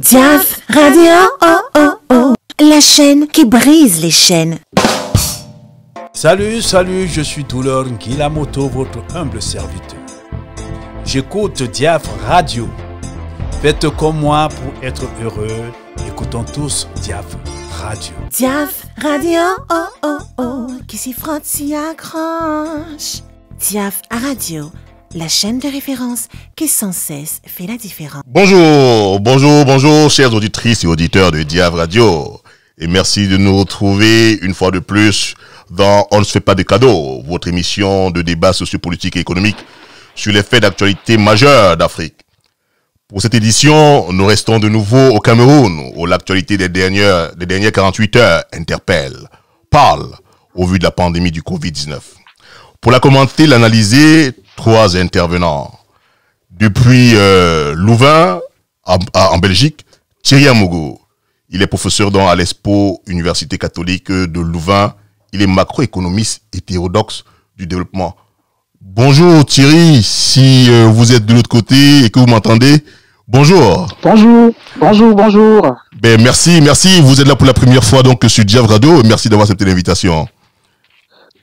Diaf Radio, oh oh oh, la chaîne qui brise les chaînes. Salut, je suis Douleur Ngilamoto, votre humble serviteur. J'écoute Diaf Radio. Faites comme moi pour être heureux. Écoutons tous Diaf Radio. Diaf Radio, oh oh oh, qui s'y frotte s'y accroche. Diaf Radio, la chaîne de référence qui sans cesse fait la différence. Bonjour, chères auditrices et auditeurs de Diaf Radio. Et merci de nous retrouver une fois de plus dans On ne se fait pas de cadeaux, votre émission de débat sociopolitique et économique sur les faits d'actualité majeurs d'Afrique. Pour cette édition, nous restons de nouveau au Cameroun, où l'actualité des dernières 48 heures parle au vu de la pandémie du Covid-19. Pour la commenter, l'analyser, 3 intervenants. Depuis Louvain, en Belgique, Thierry Amougou. Il est professeur à l'ESPO, Université catholique de Louvain. Il est macroéconomiste hétérodoxe du développement. Bonjour Thierry, si vous êtes de l'autre côté et que vous m'entendez, bonjour. Bonjour. Ben merci. Vous êtes là pour la première fois donc sur Diaf Radio. Merci d'avoir accepté l'invitation.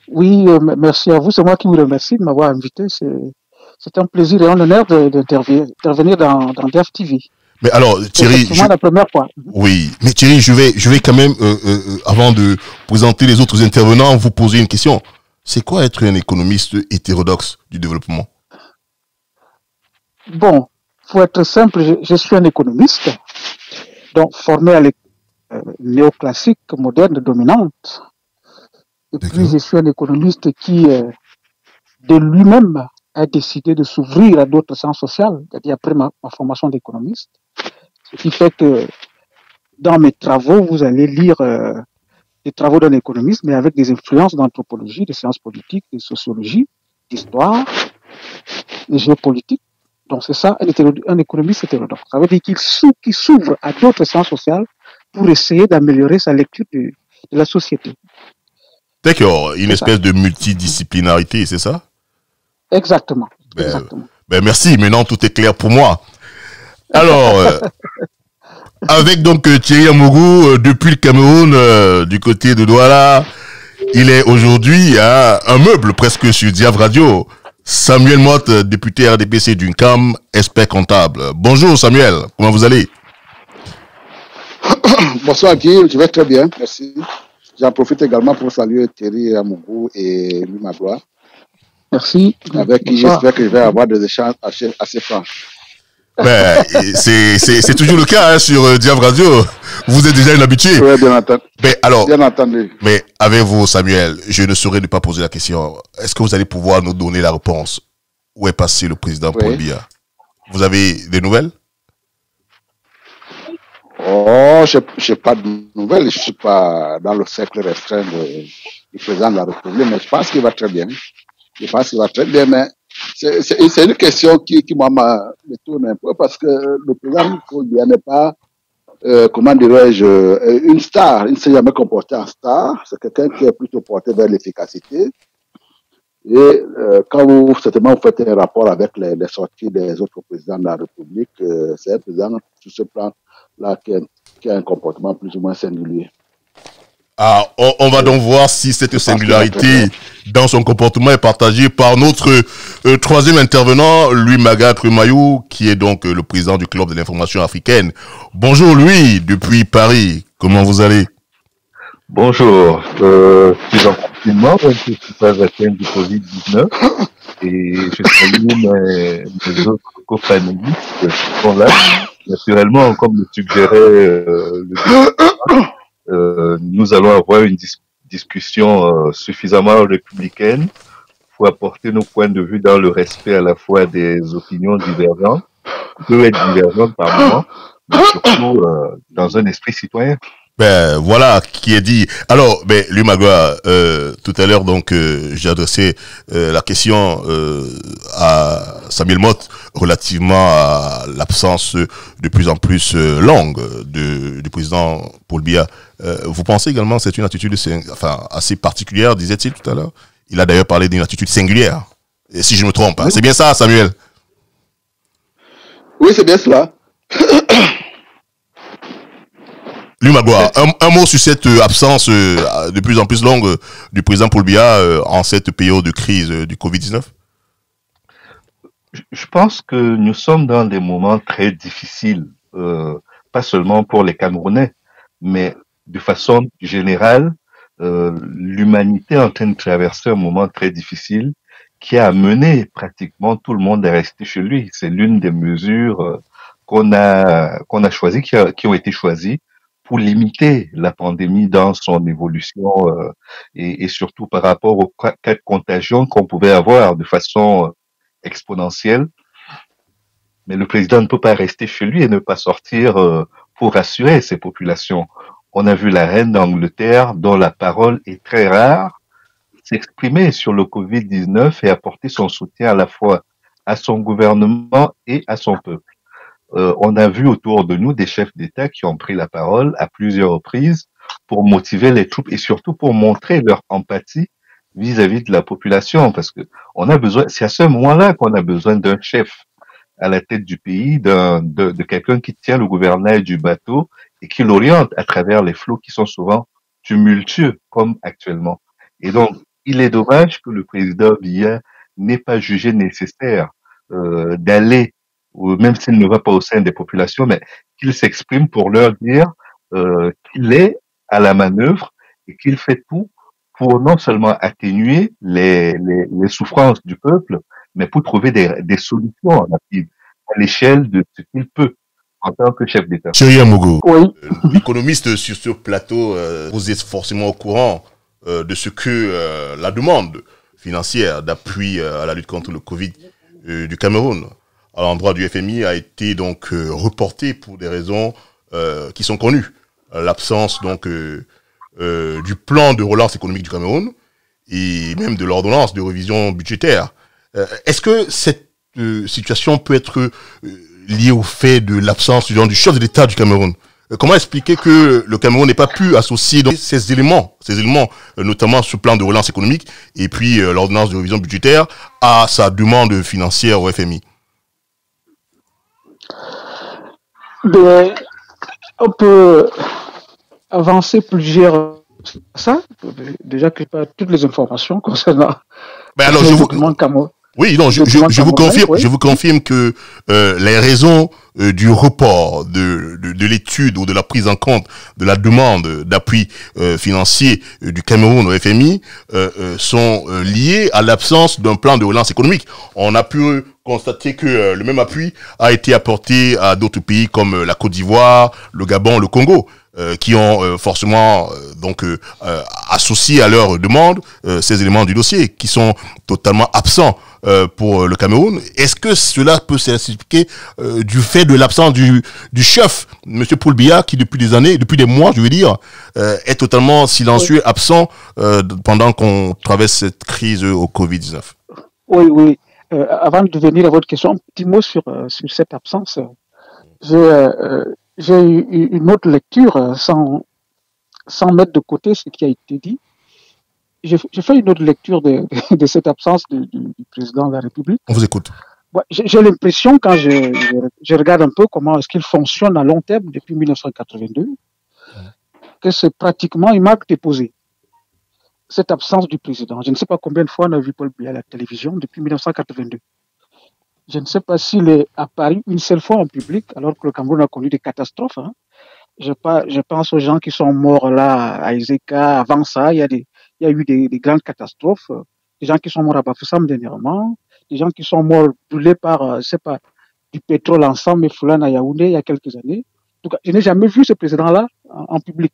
Oui, merci à vous. C'est moi qui vous remercie de m'avoir invité. C'est un plaisir et un honneur d'intervenir dans Diaf TV. Mais alors Thierry, c'est la première fois. Oui, mais Thierry, je vais quand même avant de présenter les autres intervenants, vous poser une question. C'est quoi être un économiste hétérodoxe du développement? Bon, pour être simple, je suis un économiste, donc formé à l'école néoclassique, moderne, dominante. Et puis je suis un économiste qui, de lui-même, a décidé de s'ouvrir à d'autres sciences sociales, c'est-à-dire après ma formation d'économiste. Ce qui fait que dans mes travaux, vous allez lire des travaux d'un économiste, mais avec des influences d'anthropologie, de sciences politiques, de sociologie, d'histoire, de géopolitique. Donc c'est ça, un économiste hétérodoxe. Ça veut dire qu'il s'ouvre à d'autres sciences sociales pour essayer d'améliorer sa lecture de la société. D'accord, une espèce de multidisciplinarité, c'est ça? Exactement. Ben merci, maintenant tout est clair pour moi. Alors, avec donc Thierry Amougou, depuis le Cameroun, du côté de Douala, il est aujourd'hui un meuble presque sur Diaf Radio. Samuel Motte, député RDPC d'UNCAM, expert comptable. Bonjour Samuel, comment vous allez? Bonsoir Guy, je vais très bien, merci. J'en profite également pour saluer Thierry Amougou et Louis Magloire. Merci. Avec qui j'espère que je vais avoir des échanges assez francs. Ben, c'est toujours le cas sur Diaf Radio. Vous êtes déjà une habituée. Oui, bien entendu. Bien entendu. Mais avec vous, Samuel, je ne saurais ne pas poser la question. Est-ce que vous allez pouvoir nous donner la réponse? Où est passé le président Paul Biya? Vous avez des nouvelles? Oh, je n'ai pas de nouvelles. Je ne suis pas dans le cercle restreint du président de la République, mais je pense qu'il va très bien. Mais c'est une question qui moi, me tourne un peu parce que le président Paul Biya n'est pas, comment dirais-je, une star. Il ne s'est jamais comporté en star. C'est quelqu'un qui est plutôt porté vers l'efficacité. Et quand vous faites un rapport avec les sorties des autres présidents de la République, c'est un président sur ce plan-là qui a un comportement plus ou moins singulier. Ah, on va donc voir si cette singularité dans son comportement est partagée par notre troisième intervenant, Louis Magatre Mayou, qui est donc le président du Club de l'information africaine. Bonjour Louis, depuis Paris, comment vous allez? Bonjour, je suis en confinement, je suis pas atteint du Covid-19 et je salue mes autres co-panélistes qui sont là. Naturellement, comme le suggérait nous allons avoir une discussion suffisamment républicaine pour apporter nos points de vue dans le respect à la fois des opinions divergentes, peut être divergentes par moment, mais surtout dans un esprit citoyen. Ben voilà qui est dit. Alors, Louis Magloire, tout à l'heure donc j'ai adressé la question à Samuel Motte relativement à l'absence de plus en plus longue du président Paul Biya. Vous pensez également que c'est une attitude assez particulière, disait-il tout à l'heure? Il a d'ailleurs parlé d'une attitude singulière. Et si je me trompe, hein. C'est bien ça, Samuel? Oui, c'est bien cela. Lui, Magloire, un mot sur cette absence de plus en plus longue du président Paul Biya en cette période de crise du Covid-19. Je pense que nous sommes dans des moments très difficiles, pas seulement pour les Camerounais, mais de façon générale, l'humanité est en train de traverser un moment très difficile qui a amené pratiquement tout le monde à rester chez lui. C'est l'une des mesures qu'on a choisies, qui ont été choisies pour limiter la pandémie dans son évolution et surtout par rapport aux cas de contagion qu'on pouvait avoir de façon exponentielle. Mais le président ne peut pas rester chez lui et ne pas sortir pour rassurer ses populations. On a vu la reine d'Angleterre, dont la parole est très rare, s'exprimer sur le Covid-19 et apporter son soutien à la fois à son gouvernement et à son peuple. On a vu autour de nous des chefs d'État qui ont pris la parole à plusieurs reprises pour motiver les troupes et surtout pour montrer leur empathie vis-à-vis de la population, parce que on a besoin, c'est à ce moment-là qu'on a besoin d'un chef à la tête du pays, de quelqu'un qui tient le gouvernail du bateau et qui l'oriente à travers les flots qui sont souvent tumultueux, comme actuellement. Et donc, il est dommage que le président Biya n'ait pas jugé nécessaire d'aller, même s'il ne va pas au sein des populations, mais qu'il s'exprime pour leur dire qu'il est à la manœuvre et qu'il fait tout pour non seulement atténuer les souffrances du peuple, mais pour trouver des solutions rapides à l'échelle de ce qu'il peut en tant que chef d'État. Thierry Amogo, Oui. l'économiste sur ce plateau, vous êtes forcément au courant de ce que la demande financière d'appui à la lutte contre le Covid du Cameroun à l'endroit du FMI a été donc reportée pour des raisons qui sont connues. L'absence donc du plan de relance économique du Cameroun et même de l'ordonnance de révision budgétaire. Est-ce que cette situation peut être liée au fait de l'absence du chef de l'État du Cameroun? Comment expliquer que le Cameroun n'ait pas pu associer donc, ces éléments, notamment ce plan de relance économique et puis l'ordonnance de révision budgétaire à sa demande financière au FMI? On peut avancer plusieurs ça. Déjà que pas toutes les informations concernant alors, le document Cameroun. Oui, non, je vous confirme que les raisons du report de l'étude ou de la prise en compte de la demande d'appui financier du Cameroun au FMI sont liées à l'absence d'un plan de relance économique. On a pu constater que le même appui a été apporté à d'autres pays comme la Côte d'Ivoire, le Gabon, le Congo, qui ont forcément donc associé à leur demande ces éléments du dossier qui sont totalement absents pour le Cameroun. Est-ce que cela peut s'expliquer du fait de l'absence du chef, M. Paul Biya, qui depuis des mois, je veux dire, est totalement silencieux, absent pendant qu'on traverse cette crise au Covid-19? Oui. Avant de venir à votre question, un petit mot sur cette absence. J'ai eu une autre lecture sans mettre de côté ce qui a été dit. J'ai fait une autre lecture de cette absence du président de la République. On vous écoute. Ouais, j'ai l'impression, quand je regarde un peu comment est-ce qu'il fonctionne à long terme depuis 1982, que c'est pratiquement une marque déposée. Cette absence du président. Je ne sais pas combien de fois on a vu Paul Biya à la télévision depuis 1982. Je ne sais pas s'il est apparu une seule fois en public, alors que le Cameroun a connu des catastrophes. Hein. Je pense aux gens qui sont morts là, à Ezeka. Avant ça, il y a eu des grandes catastrophes. Des gens qui sont morts à Bafoussam dernièrement. Des gens qui sont morts brûlés par, du pétrole ensemble, et Foulane à Yaoundé il y a quelques années. En tout cas, je n'ai jamais vu ce président-là en public.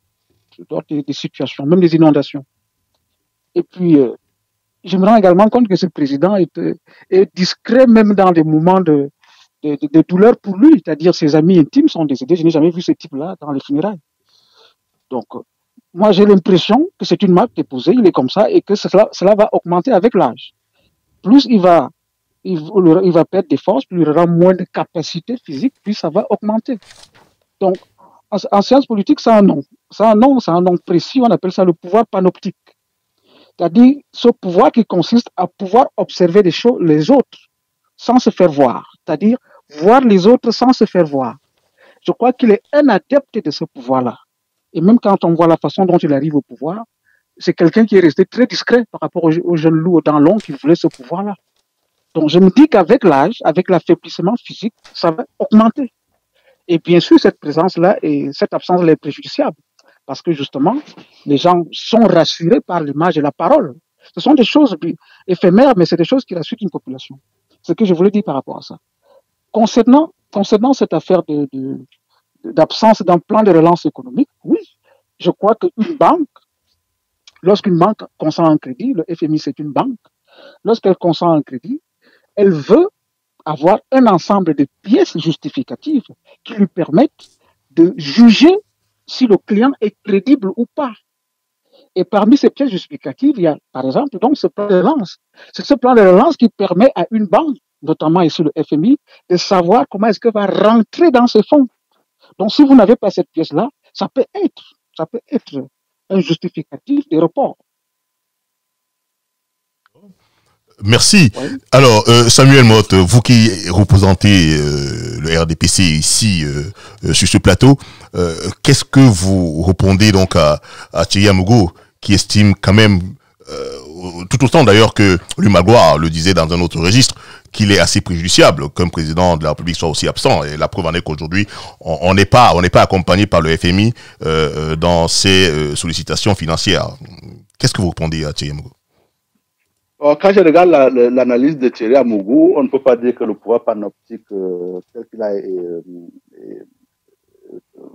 Des situations, même des inondations. Et puis, je me rends également compte que ce président est discret même dans des moments de douleur pour lui. C'est-à-dire ses amis intimes sont décédés. Je n'ai jamais vu ce type-là dans les funérailles. Donc, moi, j'ai l'impression que c'est une marque déposée, il est comme ça, et que cela va augmenter avec l'âge. Plus il va perdre des forces, plus il aura moins de capacité physique, plus ça va augmenter. Donc, en sciences politiques, ça a un nom. C'est un nom précis, on appelle ça le pouvoir panoptique. C'est-à-dire ce pouvoir qui consiste à pouvoir observer les autres sans se faire voir. C'est-à-dire voir les autres sans se faire voir. Je crois qu'il est un adepte de ce pouvoir-là. Et même quand on voit la façon dont il arrive au pouvoir, c'est quelqu'un qui est resté très discret par rapport aux jeunes loups dans l'ombre qui voulaient ce pouvoir-là. Donc je me dis qu'avec l'âge, avec l'affaiblissement physique, ça va augmenter. Et bien sûr, cette présence-là et cette absence-là est préjudiciable. Parce que justement, les gens sont rassurés par l'image et la parole. Ce sont des choses éphémères, mais c'est des choses qui rassurent une population. C'est ce que je voulais dire par rapport à ça. Concernant cette affaire d'absence d'un plan de relance économique, oui, je crois qu'une banque, lorsqu'une banque consent un crédit, le FMI c'est une banque, lorsqu'elle consent un crédit, elle veut avoir un ensemble de pièces justificatives qui lui permettent de juger si le client est crédible ou pas. Et parmi ces pièces justificatives, il y a, par exemple, donc ce plan de relance. C'est ce plan de relance qui permet à une banque, notamment ici le FMI, de savoir comment est-ce qu'elle va rentrer dans ces fonds. Donc, si vous n'avez pas cette pièce-là, ça peut être un justificatif de report. Merci. Oui. Alors, Samuel Motte, vous qui représentez le RDPC ici sur ce plateau, qu'est-ce que vous répondez donc à Thierry Amougou, qui estime quand même, tout autant d'ailleurs que lui Magloire le disait dans un autre registre, qu'il est assez préjudiciable qu'un président de la République soit aussi absent. Et la preuve en est qu'aujourd'hui, on n'est pas accompagné par le FMI dans ses sollicitations financières. Qu'est-ce que vous répondez à Thierry Amougou? Quand je regarde l'analyse de Thierry Amougou, on ne peut pas dire que le pouvoir panoptique tel qu'il a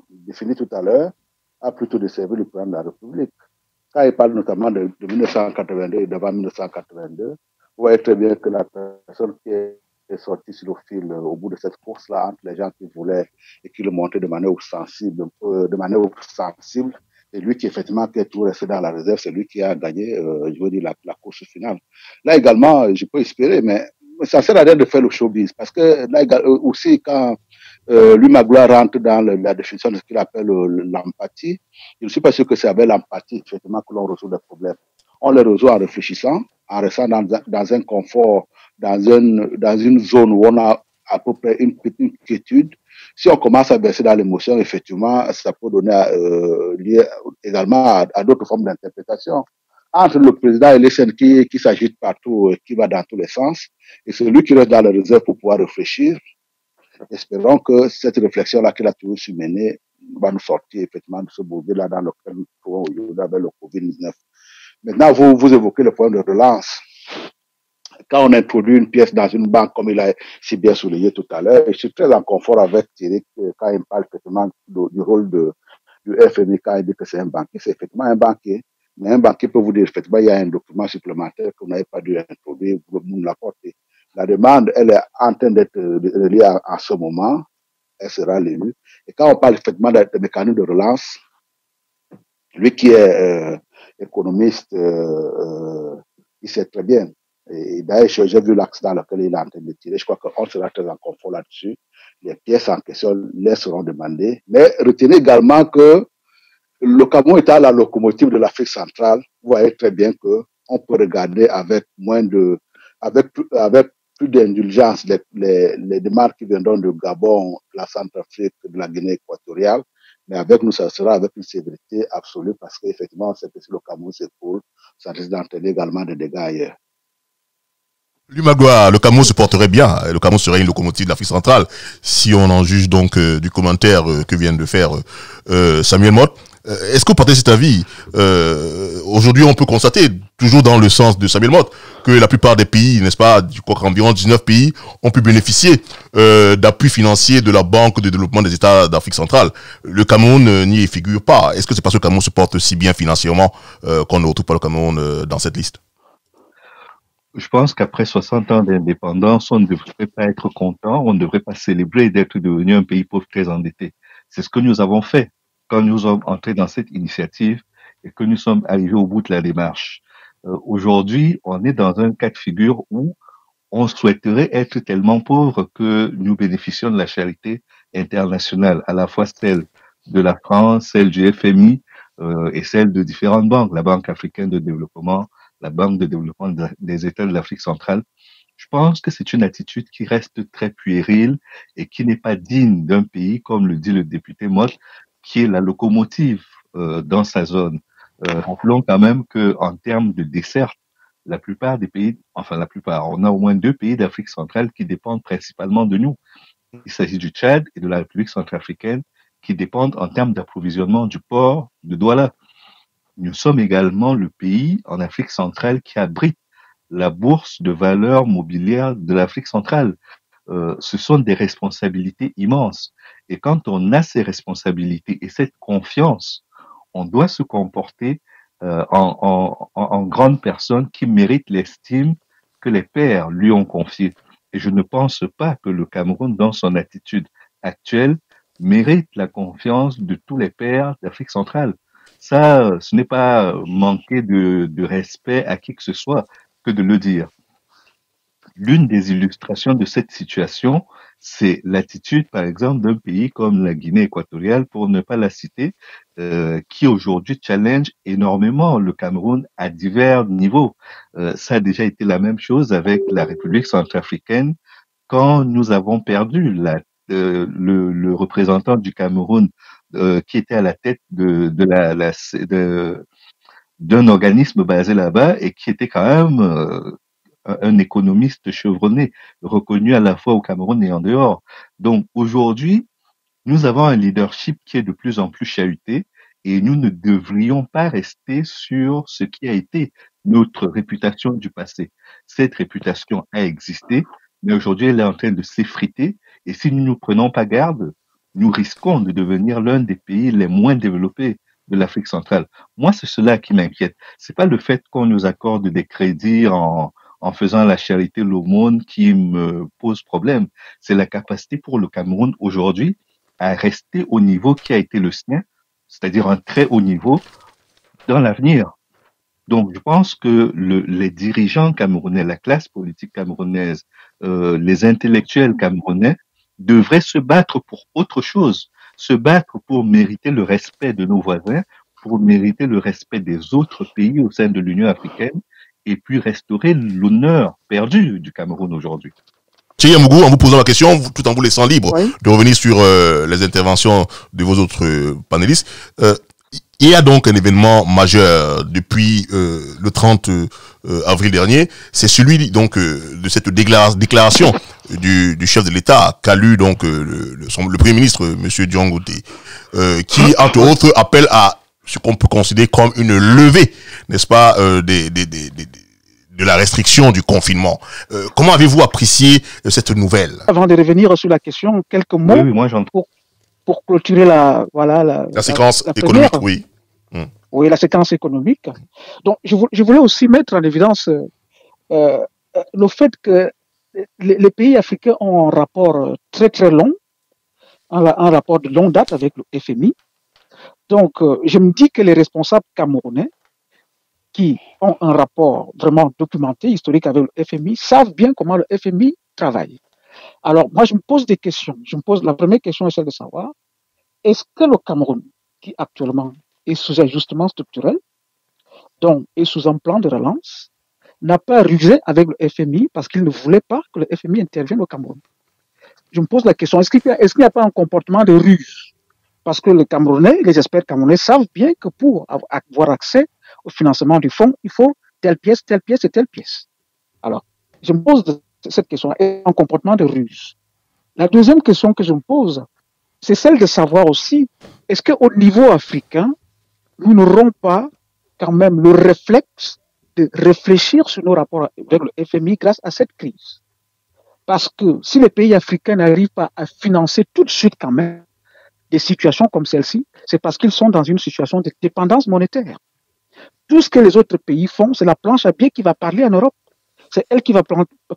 défini tout à l'heure a plutôt desservi le président de la République. Quand il parle notamment de 1982 et d'avant 1982, vous voyez très bien que la personne qui est sortie sur le fil au bout de cette course-là entre les gens qui voulaient et qui le montraient de manière sensible, et lui qui effectivement qui est tout resté dans la réserve, c'est lui qui a gagné, je veux dire, la course finale. Là également, je peux espérer, mais ça sert à rien de faire le showbiz, parce que là aussi, quand lui Magloire rentre dans la définition de ce qu'il appelle l'empathie, je ne suis pas sûr que c'est avec l'empathie, effectivement, que l'on résout les problèmes. On les résout en réfléchissant, en restant dans un confort, dans une zone où on a à peu près une petite quiétude. Si on commence à baisser dans l'émotion, effectivement, ça peut donner lieu également à d'autres formes d'interprétation. Entre le président et les chaînes qui s'agitent partout, qui va dans tous les sens, et celui qui reste dans la réserve pour pouvoir réfléchir, espérons que cette réflexion-là qu'il a toujours su mener va nous sortir effectivement de ce bourbier-là dans lequel nous trouvons aujourd'hui avec le Covid-19. Maintenant, vous évoquez le point de relance. Quand on introduit une pièce dans une banque, comme il a si bien souligné tout à l'heure, je suis très en confort avec Thierry quand il parle effectivement du rôle du FMI, quand il dit que c'est un banquier. C'est effectivement un banquier, mais un banquier peut vous dire effectivement il y a un document supplémentaire que vous n'avez pas dû introduire, vous nous l'apportez. La demande, elle est en train d'être reliée à ce moment, elle sera lue. Et quand on parle effectivement de mécanismes de relance, lui qui est économiste, il sait très bien. Et d'ailleurs, j'ai vu l'axe dans lequel il est en train de tirer. Je crois qu'on sera très en confort là-dessus. Les pièces en question les seront demandées. Mais retenez également que le Cameroun est à la locomotive de l'Afrique centrale. Vous voyez très bien qu'on peut regarder avec plus d'indulgence les démarches qui viendront du Gabon, de la Centrafrique, de la Guinée équatoriale. Mais avec nous, ça sera avec une sévérité absolue parce qu'effectivement, on sait que si le Cameroun s'écoule, ça risque d'entraîner également des dégâts ailleurs. Lui Magloire, le Cameroun se porterait bien. Le Cameroun serait une locomotive de l'Afrique centrale si on en juge donc du commentaire que vient de faire Samuel Motte. Est-ce que vous partagez cet avis? Aujourd'hui, on peut constater, toujours dans le sens de Samuel Motte, que la plupart des pays, n'est-ce pas, je crois qu'environ 19 pays ont pu bénéficier d'appui financier de la Banque de développement des États d'Afrique centrale. Le Cameroun n'y figure pas. Est-ce que c'est parce que le Cameroun se porte si bien financièrement qu'on ne retrouve pas le Cameroun dans cette liste? Je pense qu'après 60 ans d'indépendance, on ne devrait pas être content, on ne devrait pas célébrer d'être devenu un pays pauvre très endetté. C'est ce que nous avons fait quand nous sommes entrés dans cette initiative et que nous sommes arrivés au bout de la démarche. Aujourd'hui, on est dans un cas de figure où on souhaiterait être tellement pauvre que nous bénéficions de la charité internationale, à la fois celle de la France, celle du FMI et celle de différentes banques, la Banque africaine de développement, la Banque de développement des États de l'Afrique centrale. Je pense que c'est une attitude qui reste très puérile et qui n'est pas digne d'un pays, comme le dit le député Motte, qui est la locomotive dans sa zone. Rappelons quand même que en termes de dessert, la plupart des pays, enfin la plupart, on a au moins 2 pays d'Afrique centrale qui dépendent principalement de nous. Il s'agit du Tchad et de la République centrafricaine qui dépendent en termes d'approvisionnement du port de Douala. Nous sommes également le pays en Afrique centrale qui abrite la bourse de valeurs mobilières de l'Afrique centrale. Ce sont des responsabilités immenses. Et quand on a ces responsabilités et cette confiance, on doit se comporter en grande personne qui mérite l'estime que les pairs lui ont confiée. Et je ne pense pas que le Cameroun, dans son attitude actuelle, mérite la confiance de tous les pairs d'Afrique centrale. Ça, ce n'est pas manquer de respect à qui que ce soit que de le dire. L'une des illustrations de cette situation, c'est l'attitude, par exemple, d'un pays comme la Guinée équatoriale, pour ne pas la citer, qui aujourd'hui challenge énormément le Cameroun à divers niveaux. Ça a déjà été la même chose avec la République centrafricaine quand nous avons perdu le représentant du Cameroun qui était à la tête d'un organisme basé là-bas et qui était quand même un économiste chevronné, reconnu à la fois au Cameroun et en dehors. Donc aujourd'hui, nous avons un leadership qui est de plus en plus chahuté et nous ne devrions pas rester sur ce qui a été notre réputation du passé. Cette réputation a existé, mais aujourd'hui elle est en train de s'effriter et si nous ne prenons pas garde, nous risquons de devenir l'un des pays les moins développés de l'Afrique centrale. Moi, c'est cela qui m'inquiète. C'est pas le fait qu'on nous accorde des crédits en faisant la charité, l'aumône qui me pose problème. C'est la capacité pour le Cameroun aujourd'hui à rester au niveau qui a été le sien, c'est-à-dire un très haut niveau dans l'avenir. Donc, je pense que les dirigeants camerounais, la classe politique camerounaise, les intellectuels camerounais devraient se battre pour autre chose, se battre pour mériter le respect de nos voisins, pour mériter le respect des autres pays au sein de l'Union africaine, et puis restaurer l'honneur perdu du Cameroun aujourd'hui. Thierry Mougou, en vous posant la question, tout en vous laissant libre Oui. de revenir sur les interventions de vos autres panélistes, il y a donc un événement majeur depuis le 30 avril dernier, c'est celui donc de cette déclaration du chef de l'État qu'a lu donc le Premier ministre, Monsieur Diangote, qui entre autres appelle à ce qu'on peut considérer comme une levée, n'est-ce pas, de la restriction du confinement. Comment avez-vous apprécié cette nouvelle? Avant de revenir sur la question, quelques mots Oui, moi pour clôturer la séquence la économique, première. oui. Oui, la séquence économique. Donc, je voulais aussi mettre en évidence le fait que les pays africains ont un rapport très très long, un rapport de longue date avec le FMI. Donc, je me dis que les responsables camerounais qui ont un rapport vraiment documenté, historique avec le FMI, savent bien comment le FMI travaille. Alors, moi, je me pose des questions. La première question est celle de savoir, est-ce que le Cameroun, qui actuellement est sous ajustement structurel, donc est sous un plan de relance, n'a pas rusé avec le FMI parce qu'il ne voulait pas que le FMI intervienne au Cameroun? Je me pose la question, est-ce qu'il n'y a pas un comportement de ruse? Parce que les Camerounais, les experts camerounais savent bien que pour avoir accès au financement du fonds, il faut telle pièce et telle pièce. Alors, je me pose cette question, est-ce un comportement de ruse? La deuxième question que je me pose, c'est celle de savoir aussi, est-ce qu'au niveau africain, nous n'aurons pas quand même le réflexe de réfléchir sur nos rapports avec le FMI grâce à cette crise? Parce que si les pays africains n'arrivent pas à financer tout de suite quand même des situations comme celle-ci, c'est parce qu'ils sont dans une situation de dépendance monétaire. Tout ce que les autres pays font, c'est la planche à billets qui va parler en Europe. C'est elle qui va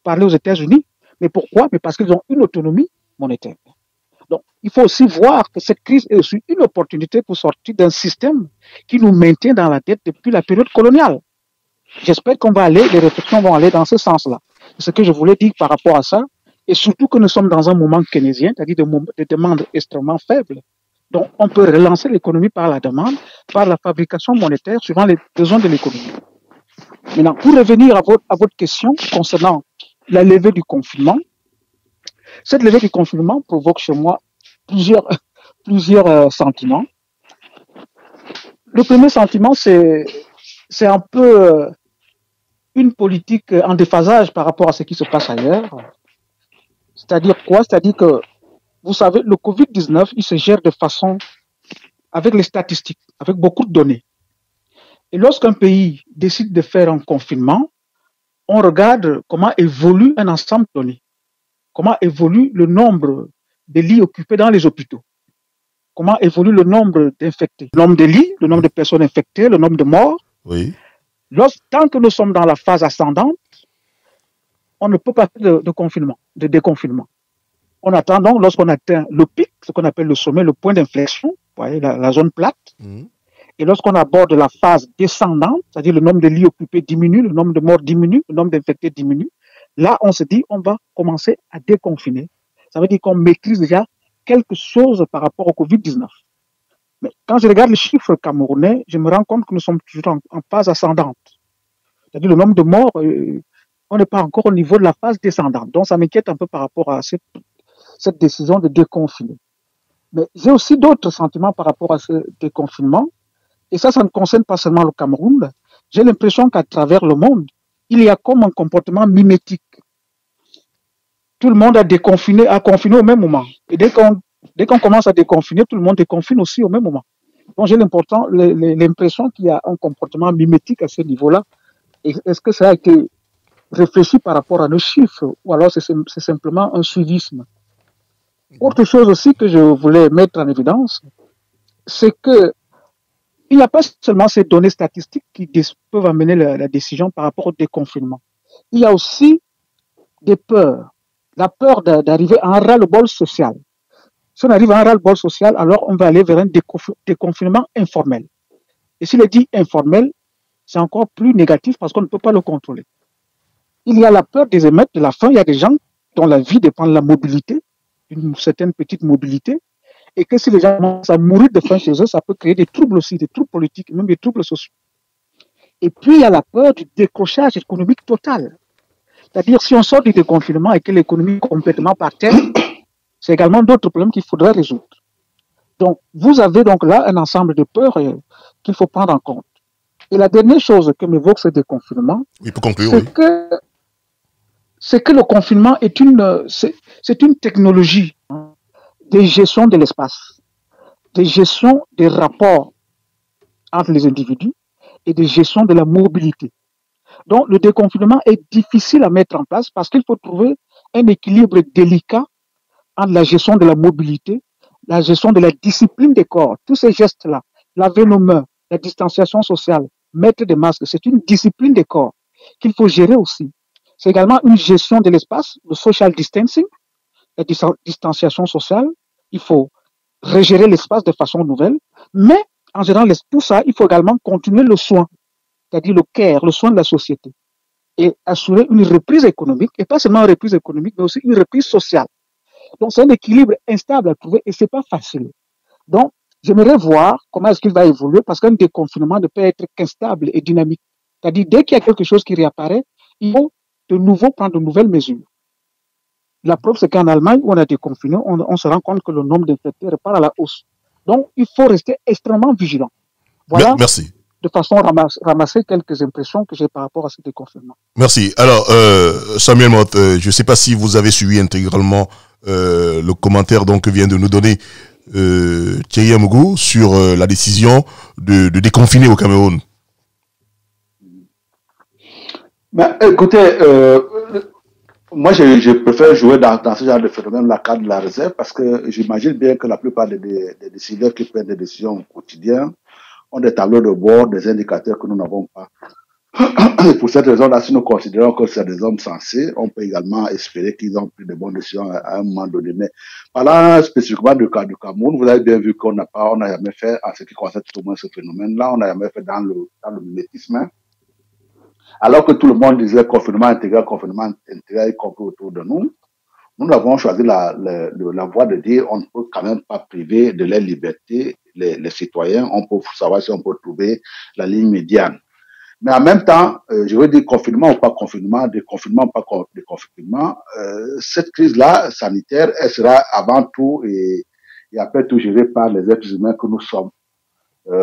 parler aux États-Unis. Mais pourquoi? Mais parce qu'ils ont une autonomie monétaire. Donc, il faut aussi voir que cette crise est aussi une opportunité pour sortir d'un système qui nous maintient dans la dette depuis la période coloniale. J'espère les réflexions vont aller dans ce sens-là. C'est ce que je voulais dire par rapport à ça. Et surtout que nous sommes dans un moment keynésien, c'est-à-dire de demandes extrêmement faibles. Donc, on peut relancer l'économie par la demande, par la fabrication monétaire, suivant les besoins de l'économie. Maintenant, pour revenir à votre question concernant la levée du confinement, cette levée du confinement provoque chez moi plusieurs sentiments. Le premier sentiment, c'est un peu une politique en déphasage par rapport à ce qui se passe ailleurs. C'est-à-dire quoi? C'est-à-dire que, vous savez, le Covid-19, il se gère de façon avec les statistiques, avec beaucoup de données. Et lorsqu'un pays décide de faire un confinement, on regarde comment évolue un ensemble de données, comment évolue le nombre de lits occupés dans les hôpitaux, comment évolue le nombre d'infectés, le nombre de lits, le nombre de personnes infectées, le nombre de morts. Oui. Tant que nous sommes dans la phase ascendante, on ne peut pas faire de confinement, de déconfinement. On attend donc, lorsqu'on atteint le pic, ce qu'on appelle le sommet, le point d'inflexion, vous voyez, la zone plate, et lorsqu'on aborde la phase descendante, c'est-à-dire le nombre de lits occupés diminue, le nombre de morts diminue, le nombre d'infectés diminue, là, on se dit, on va commencer à déconfiner. Ça veut dire qu'on maîtrise déjà quelque chose par rapport au Covid-19. Mais quand je regarde les chiffres camerounais, je me rends compte que nous sommes toujours en phase ascendante. C'est-à-dire le nombre de morts, on n'est pas encore au niveau de la phase descendante. Donc, ça m'inquiète un peu par rapport à cette décision de déconfiner. Mais j'ai aussi d'autres sentiments par rapport à ce déconfinement. Et ça ne concerne pas seulement le Cameroun. J'ai l'impression qu'à travers le monde, il y a comme un comportement mimétique. Tout le monde a confiné au même moment. Et dès qu'on commence à déconfiner, tout le monde déconfine aussi au même moment. Donc j'ai l'impression qu'il y a un comportement mimétique à ce niveau-là. Est-ce que ça a été réfléchi par rapport à nos chiffres ou alors c'est simplement un suivisme? Autre chose aussi que je voulais mettre en évidence, c'est que il n'y a pas seulement ces données statistiques qui peuvent amener la décision par rapport au déconfinement. Il y a aussi des peurs. La peur d'arriver à un ras-le-bol social. Si on arrive à un ras-le-bol social, alors on va aller vers un déconfinement informel. Et s'il est dit informel, c'est encore plus négatif parce qu'on ne peut pas le contrôler. Il y a la peur des émeutes, de la faim. Il y a des gens dont la vie dépend de la mobilité, d'une certaine petite mobilité, et que si les gens commencent à mourir de faim chez eux, ça peut créer des troubles aussi, des troubles politiques, même des troubles sociaux. Et puis, il y a la peur du décrochage économique total. C'est-à-dire, si on sort du déconfinement et que l'économie est complètement par terre, c'est également d'autres problèmes qu'il faudrait résoudre. Donc, vous avez donc là un ensemble de peurs qu'il faut prendre en compte. Et la dernière chose que m'évoque ce déconfinement, c'est que le confinement est une technologie de gestion de l'espace, de gestion des rapports entre les individus et de gestion de la mobilité. Donc, le déconfinement est difficile à mettre en place parce qu'il faut trouver un équilibre délicat entre la gestion de la mobilité, la gestion de la discipline des corps, tous ces gestes-là, laver nos mains, la distanciation sociale, mettre des masques, c'est une discipline des corps qu'il faut gérer aussi. C'est également une gestion de l'espace, le social distancing, la distanciation sociale. Il faut régérer l'espace de façon nouvelle, mais en gérant tout ça, il faut également continuer le soin, c'est-à-dire le care, le soin de la société, et assurer une reprise économique, et pas seulement une reprise économique, mais aussi une reprise sociale. Donc, c'est un équilibre instable à trouver et c'est pas facile. Donc, j'aimerais voir comment est-ce qu'il va évoluer parce qu'un déconfinement ne peut être qu'instable et dynamique. C'est-à-dire, dès qu'il y a quelque chose qui réapparaît, il faut de nouveau prendre de nouvelles mesures. La preuve, c'est qu'en Allemagne, où on a déconfiné, on se rend compte que le nombre d'infectés repart à la hausse. Donc, il faut rester extrêmement vigilant. Voilà. Merci. De façon à ramasser quelques impressions que j'ai par rapport à ce déconfinement. Merci. Alors, Samuel Motte, je ne sais pas si vous avez suivi intégralement le commentaire donc, que vient de nous donner Thierry Amougou sur la décision de déconfiner au Cameroun. Ben, écoutez, moi je préfère jouer dans ce genre de phénomène la carte de la réserve parce que j'imagine bien que la plupart des décideurs qui prennent des décisions quotidiennes ont des tableaux de bord, des indicateurs que nous n'avons pas. Et pour cette raison-là, si nous considérons que c'est des hommes sensés, on peut également espérer qu'ils ont pris de bonnes décisions à un moment donné. Mais parlant spécifiquement du cas du Cameroun, vous avez bien vu qu'on n'a jamais fait, en ce qui concerne tout au moins ce phénomène-là, on n'a jamais fait dans le mimétisme. Alors que tout le monde disait confinement intégral, y compris autour de nous, nous avons choisi la voie de dire on ne peut quand même pas priver de leur liberté les citoyens. On peut savoir si on peut trouver la ligne médiane. Mais en même temps, je veux dire confinement ou pas confinement, déconfinement ou pas déconfinement, cette crise-là sanitaire, elle sera avant tout et après tout gérée par les êtres humains que nous sommes.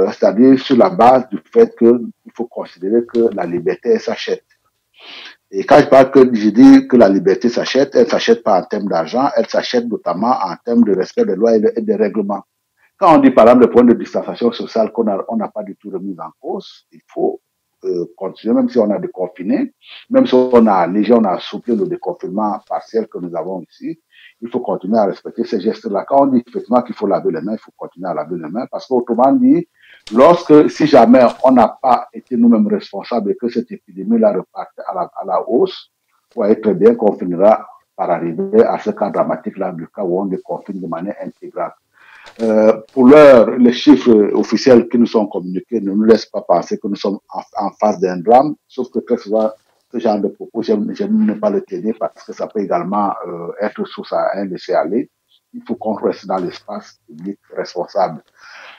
c'est-à-dire sur la base du fait qu'il faut considérer que la liberté s'achète. Et quand je dis que la liberté s'achète, elle s'achète pas en termes d'argent, elle s'achète notamment en termes de respect des lois et des règlements. Quand on dit par exemple le point de distanciation sociale qu'on n'a pas du tout remis en cause, il faut continuer, même si on a déconfiné, même si on a allégé, on a assoupli le déconfinement partiel que nous avons ici, il faut continuer à respecter ces gestes-là. Quand on dit effectivement qu'il faut laver les mains, il faut continuer à laver les mains, parce qu'autrement dit, si jamais on n'a pas été nous-mêmes responsables et que cette épidémie-là reparte à la hausse, vous voyez très bien qu'on finira par arriver à ce cas dramatique-là, du cas où on déconfine de manière intégrale. Pour l'heure, les chiffres officiels qui nous sont communiqués ne nous laissent pas penser que nous sommes en face d'un drame, sauf que très souvent, ce genre de propos, j'aime ne pas le tenir parce que ça peut également être source à un laisser-aller. Il faut qu'on reste dans l'espace public responsable.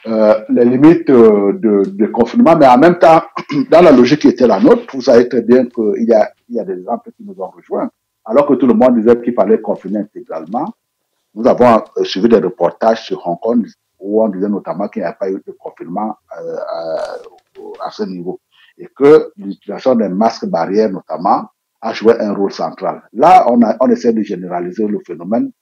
Les limites de confinement, mais en même temps, dans la logique qui était la nôtre, vous savez très bien qu'il y a des exemples qui nous ont rejoints. Alors que tout le monde disait qu'il fallait confiner intégralement, nous avons suivi des reportages sur Hong Kong où on disait notamment qu'il n'y a pas eu de confinement à ce niveau et que l'utilisation des masques barrières notamment a joué un rôle central. Là, on essaie de généraliser le phénomène.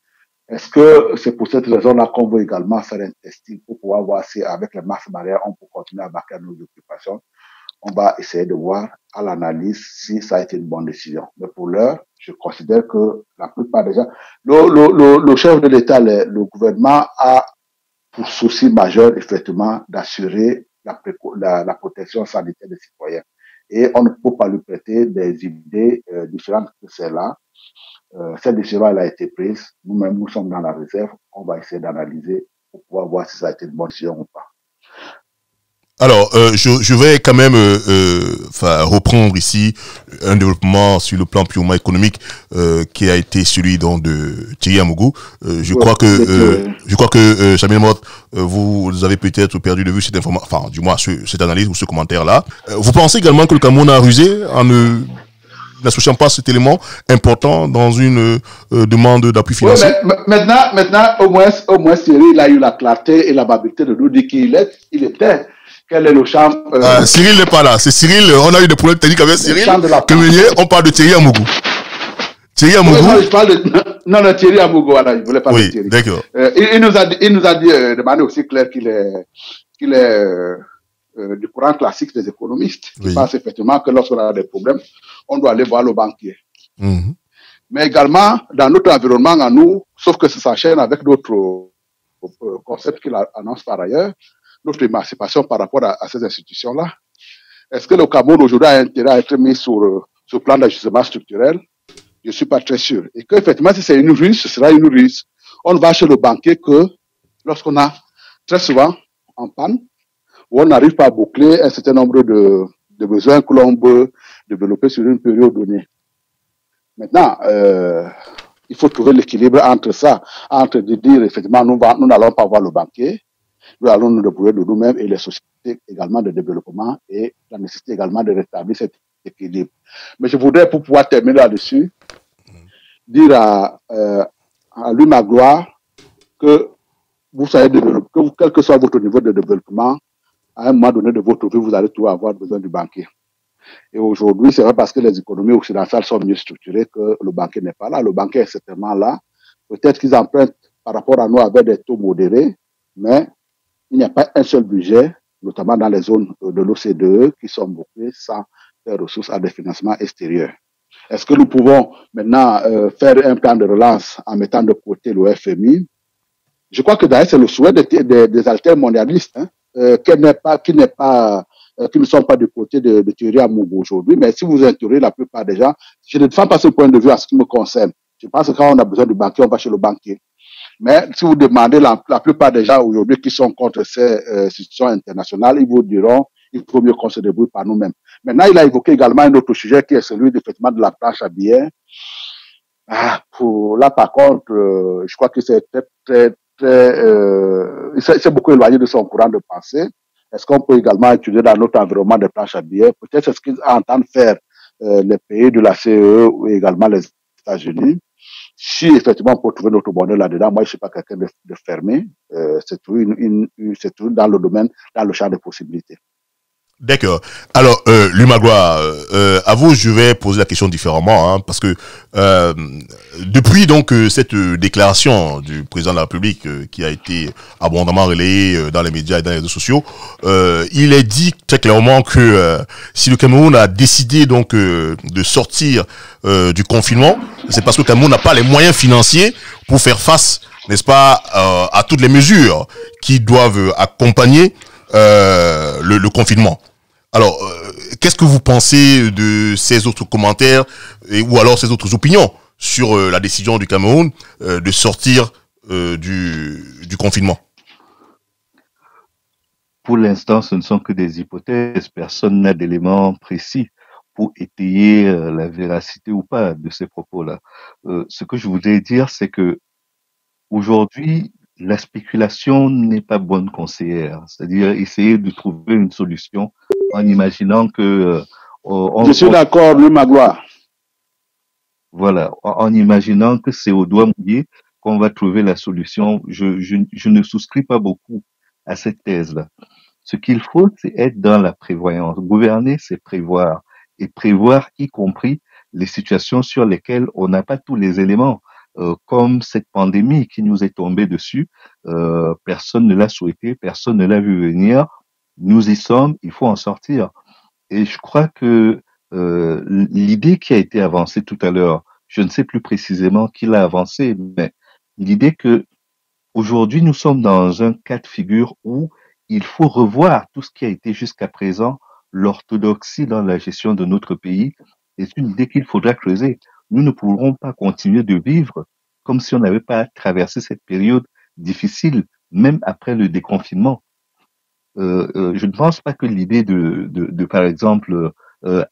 Est-ce que c'est pour cette raison-là qu'on veut également faire un testing pour pouvoir voir si avec les masques barrières on peut continuer à marquer nos occupations? On va essayer de voir à l'analyse si ça a été une bonne décision. Mais pour l'heure, je considère que la plupart des gens, le chef de l'État, le gouvernement a pour souci majeur, effectivement, d'assurer la protection sanitaire des citoyens. Et on ne peut pas lui prêter des idées différentes que celles-là. Cette décision, elle a été prise. Nous-mêmes, nous sommes dans la réserve. On va essayer d'analyser pour pouvoir voir si ça a été une bonne décision ou pas. Alors, je vais quand même reprendre ici un développement sur le plan purement économique qui a été celui donc de Thierry Amougou. Je crois que Jamil Mott, vous avez peut-être perdu de vue cette information, enfin du moins cette analyse ou ce commentaire-là. Vous pensez également que le Cameroun a rusé en n'associant pas cet élément important dans une demande d'appui financier? Oui, mais maintenant, au moins Thierry, il a eu la clarté et l'amabilité de nous dire qu'il était. Quel est le champ Cyril n'est pas là. C'est Cyril. On a eu des problèmes techniques avec Cyril. On parle de Thierry Amougou. Thierry Amougou. Oui, je parle non, Thierry Amougou. Voilà, je voulais parler de Thierry. D'accord. Il nous a dit de manière aussi claire qu'il est du courant classique des économistes. Qui pense effectivement que lorsqu'on a des problèmes, on doit aller voir le banquier. Mm-hmm. Mais également, dans notre environnement à nous, sauf que ça s'enchaîne avec d'autres concepts qu'il annonce par ailleurs, notre émancipation par rapport à ces institutions-là. Est-ce que le Cameroun aujourd'hui a intérêt à être mis sur le plan d'ajustement structurel? Je ne suis pas très sûr. Et qu'effectivement, si c'est une ruse, ce sera une ruse. On va chez le banquier que lorsqu'on a très souvent en panne, où on n'arrive pas à boucler un certain nombre de besoins que l'on peut développer sur une période donnée. Maintenant, il faut trouver l'équilibre entre ça, entre de dire effectivement nous n'allons pas voir le banquier, nous allons nous débrouiller de nous-mêmes et les sociétés également de développement et la nécessité également de rétablir cet équilibre. Mais je voudrais, pour pouvoir terminer là-dessus, dire à lui Magloire que vous savez développer, que quel que soit votre niveau de développement, à un moment donné de votre vie, vous allez toujours avoir besoin du banquier. Et aujourd'hui, c'est vrai parce que les économies occidentales sont mieux structurées que le banquier n'est pas là. Le banquier est certainement là. Peut-être qu'ils empruntent par rapport à nous avec des taux modérés, mais il n'y a pas un seul budget, notamment dans les zones de l'OCDE, qui sont bouclées sans faire ressources à des financements extérieurs. Est-ce que nous pouvons maintenant faire un plan de relance en mettant de côté le FMI? Je crois que d'ailleurs c'est le souhait des altermondialistes, qui ne sont pas du côté de Thierry Amougou aujourd'hui. Mais si vous interrogez la plupart des gens, je ne défends pas ce point de vue à ce qui me concerne. Je pense que quand on a besoin du banquier, on va chez le banquier. Mais si vous demandez la plupart des gens aujourd'hui qui sont contre ces institutions internationales, ils vous diront il faut mieux qu'on se débrouille par nous-mêmes. Maintenant, il a évoqué également un autre sujet qui est celui effectivement de la planche à billets. Là, par contre, je crois que c'est c'est beaucoup éloigné de son courant de pensée. Est-ce qu'on peut également étudier dans notre environnement des planches à billets? Peut-être c'est ce qu'ils entendent faire les pays de la CE ou également les États-Unis. Si effectivement on peut trouver notre bonheur là-dedans, moi je ne suis pas quelqu'un de fermé. C'est toujours c'est toujours dans le domaine, dans le champ des possibilités. D'accord. Alors, Lumagua, à vous, je vais poser la question différemment, hein, parce que depuis donc cette déclaration du président de la République qui a été abondamment relayée dans les médias et dans les réseaux sociaux, il est dit très clairement que si le Cameroun a décidé donc de sortir du confinement, c'est parce que le Cameroun n'a pas les moyens financiers pour faire face, n'est-ce pas, à toutes les mesures qui doivent accompagner le confinement. Alors, qu'est-ce que vous pensez de ces autres commentaires ou alors ces autres opinions sur la décision du Cameroun de sortir du confinement? Pour l'instant, ce ne sont que des hypothèses. Personne n'a d'éléments précis pour étayer la véracité ou pas de ces propos-là. Ce que je voudrais dire, c'est que aujourd'hui, la spéculation n'est pas bonne conseillère. C'est-à-dire essayer de trouver une solution en imaginant que... je suis d'accord, Lumagua. Voilà, en imaginant que c'est au doigt mouillé qu'on va trouver la solution. Je ne souscris pas beaucoup à cette thèse-là. Ce qu'il faut, c'est être dans la prévoyance. Gouverner, c'est prévoir. Et prévoir, y compris les situations sur lesquelles on n'a pas tous les éléments. Comme cette pandémie qui nous est tombée dessus, personne ne l'a souhaité, personne ne l'a vu venir. Nous y sommes, il faut en sortir. Et je crois que l'idée qui a été avancée tout à l'heure, je ne sais plus précisément qui l'a avancée, mais l'idée que aujourd'hui nous sommes dans un cas de figure où il faut revoir tout ce qui a été jusqu'à présent l'orthodoxie dans la gestion de notre pays. C'est une idée qu'il faudra creuser. Nous ne pourrons pas continuer de vivre comme si on n'avait pas traversé cette période difficile, même après le déconfinement. Je ne pense pas que l'idée de par exemple,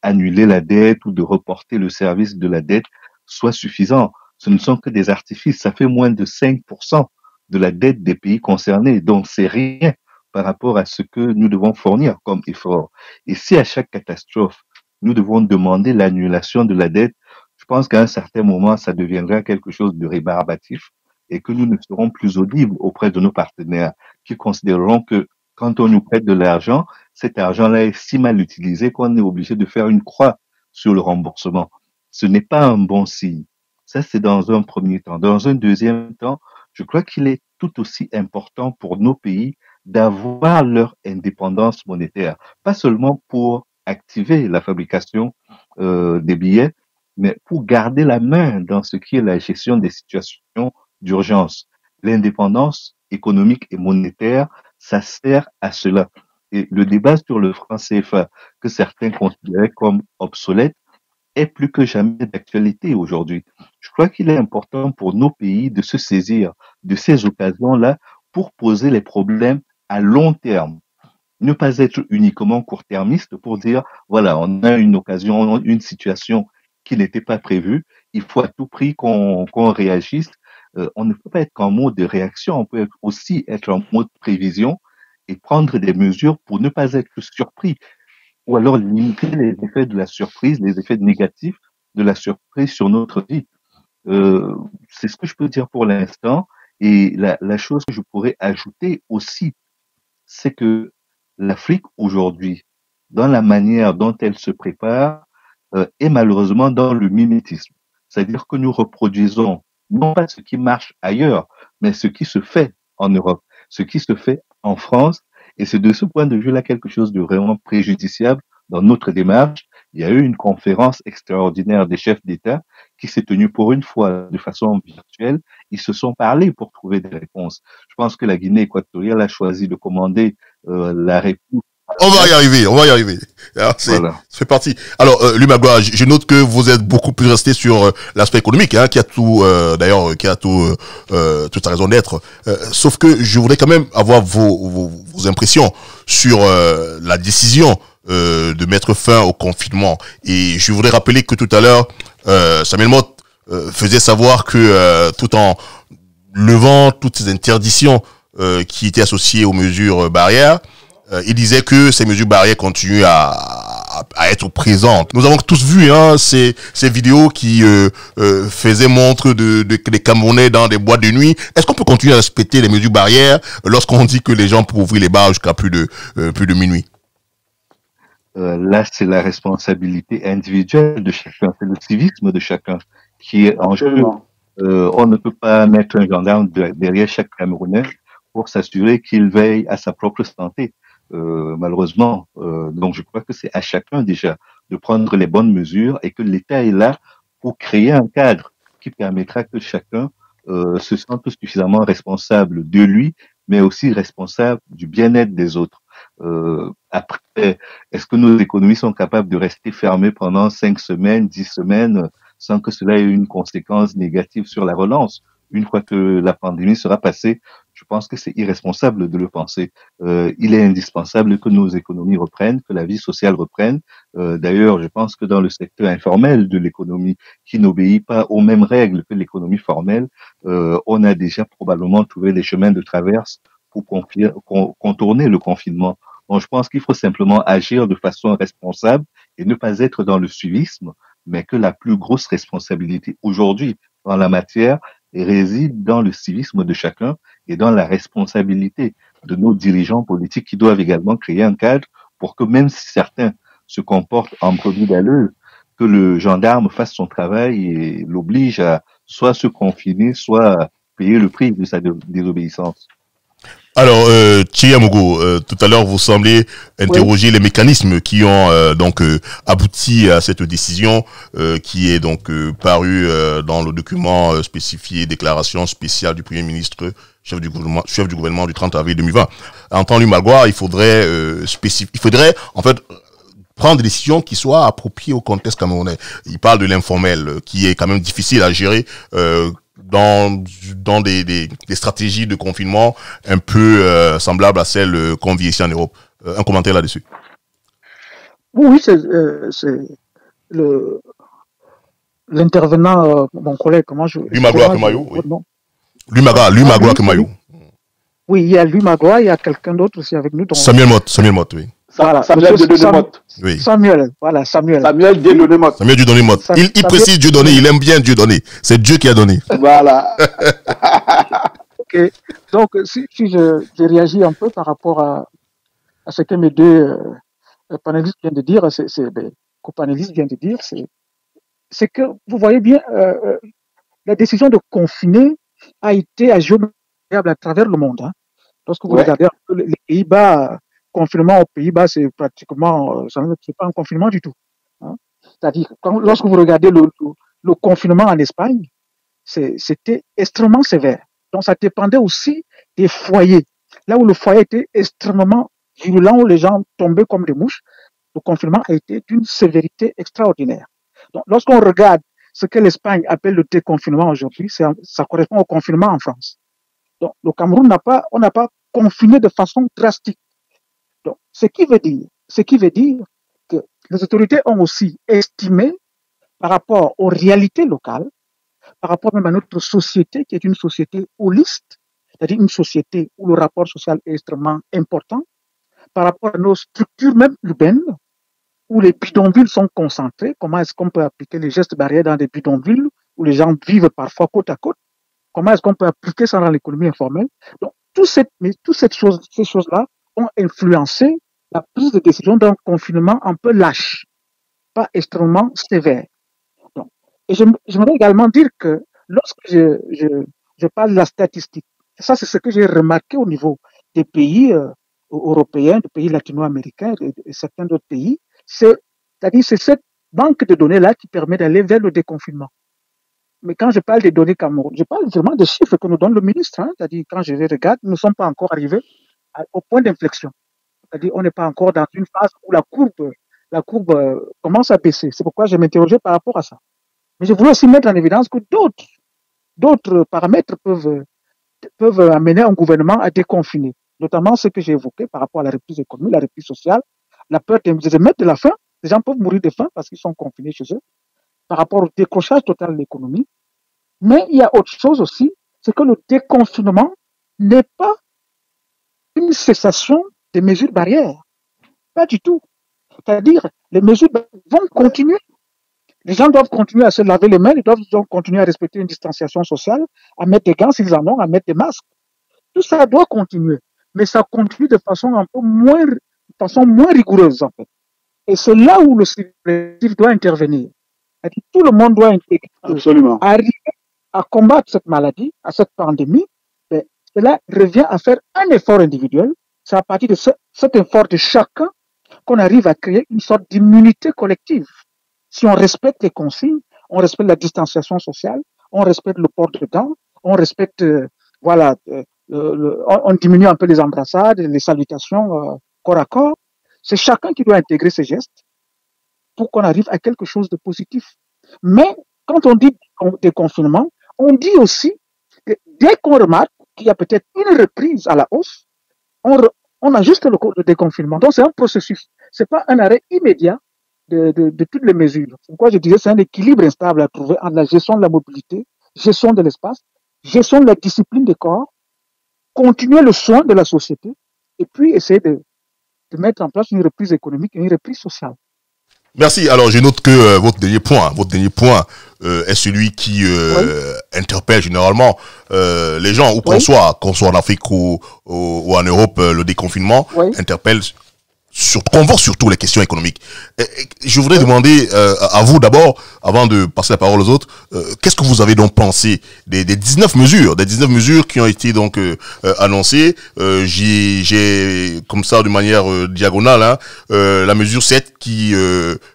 annuler la dette ou de reporter le service de la dette soit suffisant. Ce ne sont que des artifices. Ça fait moins de 5% de la dette des pays concernés. Donc, c'est rien par rapport à ce que nous devons fournir comme effort. Et si à chaque catastrophe, nous devons demander l'annulation de la dette, je pense qu'à un certain moment, ça deviendra quelque chose de rébarbatif et que nous ne serons plus audibles auprès de nos partenaires qui considéreront que quand on nous prête de l'argent, cet argent-là est si mal utilisé qu'on est obligé de faire une croix sur le remboursement. Ce n'est pas un bon signe. Ça, c'est dans un premier temps. Dans un deuxième temps, je crois qu'il est tout aussi important pour nos pays d'avoir leur indépendance monétaire. Pas seulement pour activer la fabrication des billets, mais pour garder la main dans ce qui est la gestion des situations d'urgence. L'indépendance économique et monétaire, ça sert à cela. Et le débat sur le franc CFA, que certains considéraient comme obsolète, est plus que jamais d'actualité aujourd'hui. Je crois qu'il est important pour nos pays de se saisir de ces occasions-là pour poser les problèmes à long terme. Ne pas être uniquement court-termiste pour dire, voilà, on a une occasion, une situation qui n'était pas prévue, il faut à tout prix qu'on réagisse. On ne peut pas être qu'en mode de réaction, on peut aussi être en mode prévision et prendre des mesures pour ne pas être surpris ou alors limiter les effets de la surprise, les effets négatifs de la surprise sur notre vie. C'est ce que je peux dire pour l'instant. Et la chose que je pourrais ajouter aussi, c'est que l'Afrique aujourd'hui, dans la manière dont elle se prépare, est malheureusement dans le mimétisme. C'est-à-dire que nous reproduisons non pas ce qui marche ailleurs, mais ce qui se fait en Europe, ce qui se fait en France. Et c'est de ce point de vue-là quelque chose de vraiment préjudiciable dans notre démarche. Il y a eu une conférence extraordinaire des chefs d'État qui s'est tenue pour une fois de façon virtuelle. Ils se sont parlé pour trouver des réponses. Je pense que la Guinée équatoriale a choisi de commander la réponse. On va y arriver, on va y arriver. Alors, voilà. Ça fait partie. Alors, Lumagua, je note que vous êtes beaucoup plus resté sur l'aspect économique, hein, qui a tout, d'ailleurs, qui a tout, toute sa raison d'être. Sauf que je voudrais quand même avoir vos impressions sur la décision de mettre fin au confinement. Et je voudrais rappeler que tout à l'heure, Samuel Motte faisait savoir que tout en levant toutes ces interdictions qui étaient associées aux mesures barrières, il disait que ces mesures barrières continuent à à être présente. Nous avons tous vu ces vidéos qui faisaient montre des Camerounais dans des boîtes de nuit. Est-ce qu'on peut continuer à respecter les mesures barrières lorsqu'on dit que les gens peuvent ouvrir les bars jusqu'à plus de minuit? Là, c'est la responsabilité individuelle de chacun, c'est le civisme de chacun qui est en jeu. On ne peut pas mettre un gendarme derrière chaque Camerounais pour s'assurer qu'il veille à sa propre santé. Malheureusement, donc je crois que c'est à chacun déjà de prendre les bonnes mesures et que l'État est là pour créer un cadre qui permettra que chacun se sente suffisamment responsable de lui, mais aussi responsable du bien-être des autres. Après, est-ce que nos économies sont capables de rester fermées pendant 5 semaines, 10 semaines, sans que cela ait une conséquence négative sur la relance? Une fois que la pandémie sera passée, je pense que c'est irresponsable de le penser. Il est indispensable que nos économies reprennent, que la vie sociale reprenne. D'ailleurs, je pense que dans le secteur informel de l'économie, qui n'obéit pas aux mêmes règles que l'économie formelle, on a déjà probablement trouvé des chemins de traverse pour contourner le confinement. Donc, je pense qu'il faut simplement agir de façon responsable et ne pas être dans le suivisme, mais que la plus grosse responsabilité aujourd'hui en la matière réside dans le civisme de chacun et dans la responsabilité de nos dirigeants politiques qui doivent également créer un cadre pour que même si certains se comportent en brebis galeuse, que le gendarme fasse son travail et l'oblige à soit se confiner, soit à payer le prix de sa désobéissance. Alors, Chiyamogo, tout à l'heure, vous semblez interroger les mécanismes qui ont abouti à cette décision qui est donc parue dans le document spécifié déclaration spéciale du Premier ministre, chef du gouvernement du 30 avril 2020. En temps Lumagua, il faudrait en fait prendre des décisions qui soient appropriées au contexte camerounais. Il parle de l'informel qui est quand même difficile à gérer dans des stratégies de confinement un peu semblables à celles qu'on vit ici en Europe. Un commentaire là-dessus. Oui, c'est l'intervenant, mon collègue, comment je... Lumagua Kemayou, oui. Lumagua Kemayou. Oui, il y a Lumagua, il y a quelqu'un d'autre aussi avec nous. Samuel Mott, oui. Voilà, Samuel Dieudonné-Mott. Oui. Samuel Dieudonné-Mott. Samuel Dieudonné-Mott. Il précise Dieudonné, il aime bien Dieudonné. C'est Dieu qui a donné. Voilà. Ok. Donc, si je réagis un peu par rapport à ce que mes deux panélistes viennent de dire, co-panélistes viennent de dire, c'est que vous voyez bien, la décision de confiner a été agréable à travers le monde. Hein. Lorsque vous regardez les Pays-Bas, confinement aux Pays-Bas, c'est pratiquement, c'est pas un confinement du tout. Hein. C'est-à-dire, lorsque vous regardez le confinement en Espagne, c'était extrêmement sévère. Donc, ça dépendait aussi des foyers. Là où le foyer était extrêmement virulent, où les gens tombaient comme des mouches, le confinement a été d'une sévérité extraordinaire. Donc, lorsqu'on regarde ce que l'Espagne appelle le déconfinement aujourd'hui, ça correspond au confinement en France. Donc, le Cameroun on n'a pas confiné de façon drastique. Donc, ce qui veut dire que les autorités ont aussi estimé par rapport aux réalités locales, par rapport même à notre société, qui est une société holiste, c'est-à-dire une société où le rapport social est extrêmement important, par rapport à nos structures même urbaines, où les bidonvilles sont concentrés, comment est-ce qu'on peut appliquer les gestes barrières dans des bidonvilles, où les gens vivent parfois côte à côte, comment est-ce qu'on peut appliquer ça dans l'économie informelle. Donc, ces choses-là ont influencé la prise de décision d'un confinement un peu lâche, pas extrêmement sévère. Donc, et j'aimerais également dire que lorsque je parle de la statistique, ça c'est ce que j'ai remarqué au niveau des pays européens, des pays latino-américains et certains d'autres pays, c'est-à-dire c'est cette banque de données-là qui permet d'aller vers le déconfinement. Mais quand je parle des données Cameroun, je parle vraiment des chiffres que nous donne le ministre. Hein, c'est-à-dire quand je les regarde, nous ne sommes pas encore arrivés au point d'inflexion. C'est-à-dire on n'est pas encore dans une phase où la courbe commence à baisser. C'est pourquoi je m'interrogeais par rapport à ça. Mais je voulais aussi mettre en évidence que d'autres paramètres peuvent amener un gouvernement à déconfiner, notamment ce que j'ai évoqué par rapport à la reprise économique, la reprise sociale, la peur de mettre de la faim. Les gens peuvent mourir de faim parce qu'ils sont confinés chez eux, par rapport au décrochage total de l'économie. Mais il y a autre chose aussi, c'est que le déconfinement n'est pas une cessation des mesures barrières. Pas du tout. C'est-à-dire, les mesures vont continuer. Les gens doivent continuer à se laver les mains, ils doivent donc continuer à respecter une distanciation sociale, à mettre des gants s'ils en ont, à mettre des masques. Tout ça doit continuer. Mais ça continue de façon un peu moins rigoureuse, en fait. Et c'est là où le collectif doit intervenir. Tout le monde doit arriver à combattre cette maladie, à cette pandémie. Mais cela revient à faire un effort individuel. C'est à partir de cet effort de chacun qu'on arrive à créer une sorte d'immunité collective. Si on respecte les consignes, on respecte la distanciation sociale, on respecte le port de gants, on respecte, on diminue un peu les embrassades, les salutations corps à corps. C'est chacun qui doit intégrer ces gestes pour qu'on arrive à quelque chose de positif. Mais quand on dit déconfinement, on dit aussi que dès qu'on remarque qu'il y a peut-être une reprise à la hausse, on ajuste le déconfinement. Donc c'est un processus. C'est pas un arrêt immédiat de toutes les mesures. Pourquoi je disais c'est un équilibre instable à trouver entre la gestion de la mobilité, gestion de l'espace, gestion de la discipline des corps, continuer le soin de la société et puis essayer de mettre en place une reprise économique et une reprise sociale. Merci. Alors, je note que votre dernier point est celui qui interpelle généralement les gens, où qu'on soit en Afrique ou en Europe, le déconfinement interpelle convoque surtout les questions économiques. Je voudrais demander à vous d'abord, avant de passer la parole aux autres, qu'est-ce que vous avez donc pensé des 19 mesures qui ont été donc annoncées. J'ai comme ça de manière diagonale la mesure 7 qui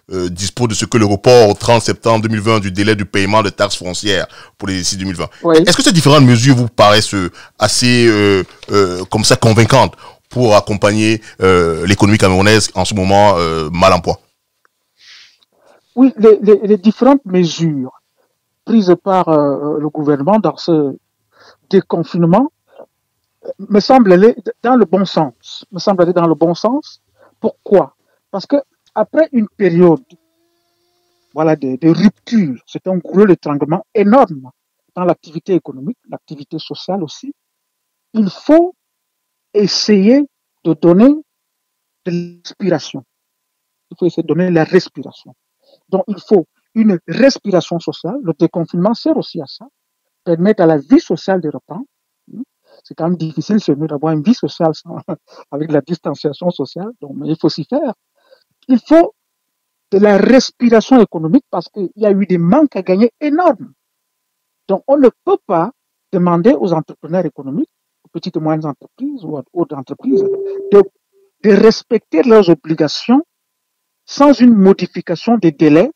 dispose de ce que le report au 30 septembre 2020 du délai du paiement de taxes foncières pour l'exercice 2020. Est-ce que ces différentes mesures vous paraissent assez comme ça convaincantes pour accompagner l'économie camerounaise en ce moment mal en point? Oui, les différentes mesures prises par le gouvernement dans ce déconfinement me semblent aller dans le bon sens. Pourquoi? Parce que après une période de rupture, c'est un gros étranglement énorme dans l'activité économique, l'activité sociale aussi, il faut essayer de donner de l'inspiration. Il faut essayer de donner la respiration. Donc, il faut une respiration sociale. Le déconfinement sert aussi à ça. Permettre à la vie sociale de reprendre. C'est quand même difficile chez nous d'avoir une vie sociale avec la distanciation sociale. Donc, il faut s'y faire. Il faut de la respiration économique parce qu'il y a eu des manques à gagner énormes. Donc, on ne peut pas demander aux entrepreneurs économiques, petites et moyennes entreprises ou autres entreprises, de respecter leurs obligations sans une modification des délais,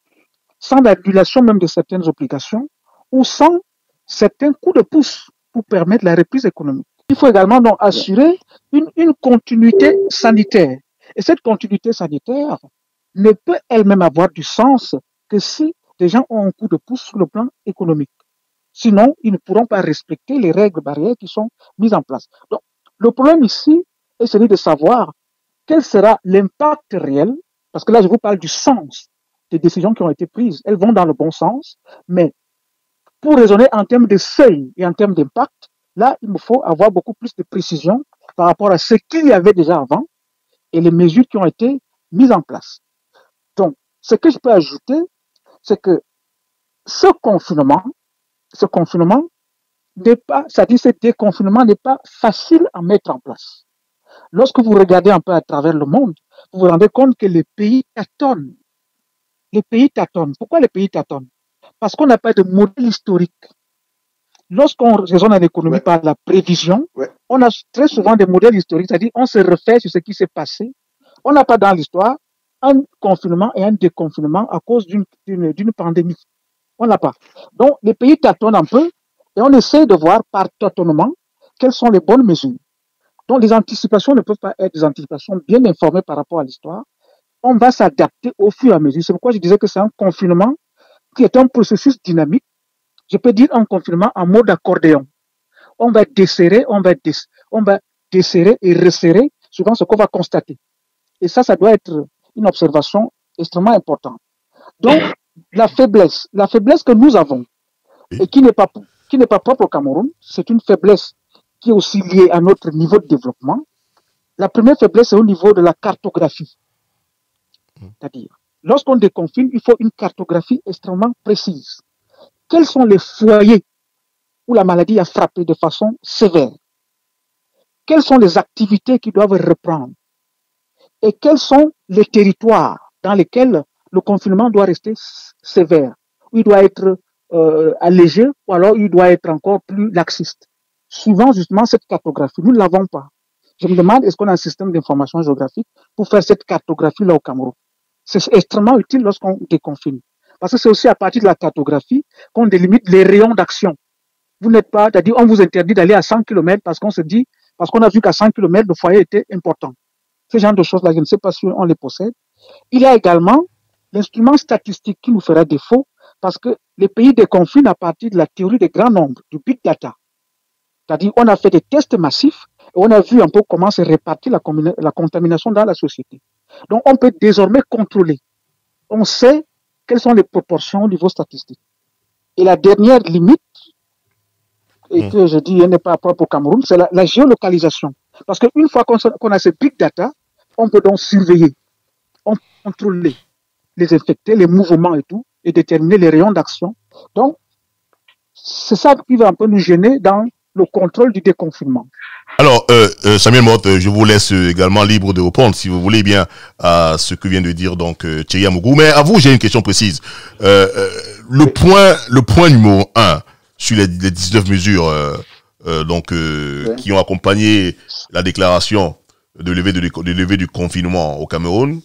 sans l'annulation même de certaines obligations ou sans certains coups de pouce pour permettre la reprise économique. Il faut également donc assurer une continuité sanitaire. Et cette continuité sanitaire ne peut elle-même avoir du sens que si les gens ont un coup de pouce sur le plan économique. Sinon, ils ne pourront pas respecter les règles barrières qui sont mises en place. Donc, le problème ici est celui de savoir quel sera l'impact réel, parce que là, je vous parle du sens des décisions qui ont été prises. Elles vont dans le bon sens, mais pour raisonner en termes de seuil et en termes d'impact, là, il me faut avoir beaucoup plus de précision par rapport à ce qu'il y avait déjà avant et les mesures qui ont été mises en place. Donc, ce que je peux ajouter, c'est que ce confinement n'est pas, c'est-à-dire ce déconfinement n'est pas facile à mettre en place. Lorsque vous regardez un peu à travers le monde, vous vous rendez compte que les pays tâtonnent. Pourquoi les pays tâtonnent? Parce qu'on n'a pas de modèle historique. Lorsqu'on raisonne en économie par la prévision, on a très souvent des modèles historiques, c'est-à-dire on se refait sur ce qui s'est passé. On n'a pas dans l'histoire un confinement et un déconfinement à cause d'une pandémie. On n'a pas. Donc, les pays tâtonnent un peu et on essaie de voir par tâtonnement quelles sont les bonnes mesures. Donc, les anticipations ne peuvent pas être des anticipations bien informées par rapport à l'histoire. On va s'adapter au fur et à mesure. C'est pourquoi je disais que c'est un confinement qui est un processus dynamique. Je peux dire un confinement en mode accordéon. On va desserrer, on va desserrer et resserrer suivant ce qu'on va constater. Et ça doit être une observation extrêmement importante. Donc, la faiblesse que nous avons et qui n'est pas propre au Cameroun, c'est une faiblesse qui est aussi liée à notre niveau de développement. La première faiblesse est au niveau de la cartographie. C'est-à-dire, lorsqu'on déconfine, il faut une cartographie extrêmement précise. Quels sont les foyers où la maladie a frappé de façon sévère? Quelles sont les activités qui doivent reprendre? Et quels sont les territoires dans lesquels le confinement doit rester sévère, où il doit être allégé, ou alors il doit être encore plus laxiste? Souvent, justement, cette cartographie, nous ne l'avons pas. Je me demande, est-ce qu'on a un système d'information géographique pour faire cette cartographie-là au Cameroun? C'est extrêmement utile lorsqu'on déconfine. Parce que c'est aussi à partir de la cartographie qu'on délimite les rayons d'action. Vous n'êtes pas, c'est-à-dire, on vous interdit d'aller à 100 km parce qu'on se dit, parce qu'on a vu qu'à 100 km, le foyer était important. Ce genre de choses-là, je ne sais pas si on les possède. Il y a également l'instrument statistique qui nous fera défaut parce que les pays déconfinent à partir de la théorie des grands nombres, du big data. C'est-à-dire, on a fait des tests massifs et on a vu un peu comment se répartit la contamination dans la société. Donc, on peut désormais contrôler. On sait quelles sont les proportions au niveau statistique. Et la dernière limite, et que je dis, elle n'est pas propre au Cameroun, c'est la géolocalisation. Parce qu'une fois qu'on a ces big data, on peut donc surveiller, on peut contrôler les infectés, les mouvements et tout, et déterminer les rayons d'action. Donc, c'est ça qui va un peu nous gêner dans le contrôle du déconfinement. Alors, Samuel Motte, je vous laisse également libre de répondre, si vous voulez bien, à ce que vient de dire donc Thierry Amougou. Mais à vous, j'ai une question précise. Le point numéro 1 sur les 19 mesures qui ont accompagné la déclaration de levée du confinement au Cameroun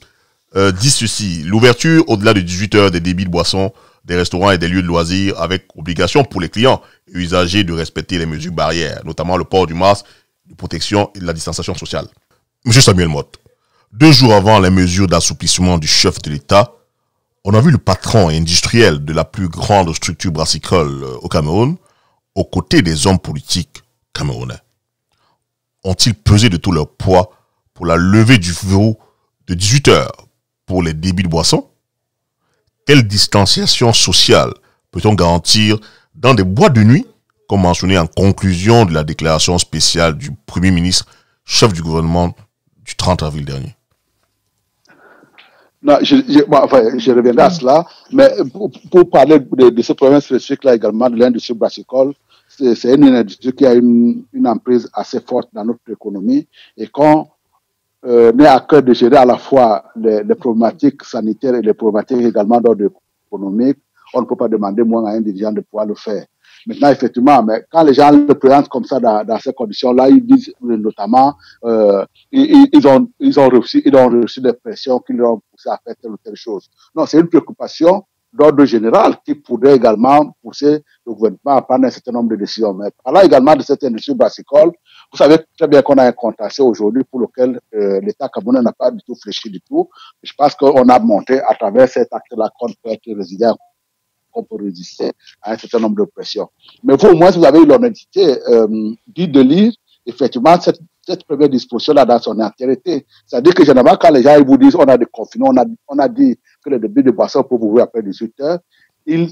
dit ceci: l'ouverture au-delà de 18 heures des débits de boissons, des restaurants et des lieux de loisirs, avec obligation pour les clients et usagers de respecter les mesures barrières, notamment le port du masque, de protection et de la distanciation sociale. Monsieur Samuel Motte, 2 jours avant les mesures d'assouplissement du chef de l'État, on a vu le patron industriel de la plus grande structure brassicole au Cameroun, aux côtés des hommes politiques camerounais. Ont-ils pesé de tout leur poids pour la levée du verrou de 18 heures pour les débits de boissons? Quelle distanciation sociale peut-on garantir dans des boîtes de nuit, comme mentionné en conclusion de la déclaration spéciale du Premier ministre, chef du gouvernement du 30 avril dernier? Non, je reviendrai à cela, mais pour parler de ce problème spécifique-là également, de l'industrie brassicole, c'est une industrie qui a une emprise assez forte dans notre économie, et quand on est à cœur de gérer à la fois les problématiques sanitaires et les problématiques également d'ordre économique, on ne peut pas demander moins à un dirigeant de pouvoir le faire. Maintenant, effectivement, mais quand les gens le présentent comme ça dans ces conditions-là, ils disent notamment ils ont reçu des pressions qui leur ont poussé à faire telle ou telle chose. Non, c'est une préoccupation d'ordre général qui pourrait également pousser le gouvernement à prendre un certain nombre de décisions. Mais parlant également de cette industrie brassicole, vous savez très bien qu'on a un contentieux aujourd'hui pour lequel l'État camerounais n'a pas du tout fléchi du tout. Je pense qu'on a montré à travers cet acte-là qu'on peut être résilient, qu'on peut résister à un certain nombre de pressions. Mais vous, au moins, vous avez eu l'honnêteté de lire effectivement cette première disposition-là dans son entièreté. C'est-à-dire que généralement, quand les gens ils vous disent on a des confinements, on a dit que les débits de boissons peuvent ouvrir après 18 heures, ils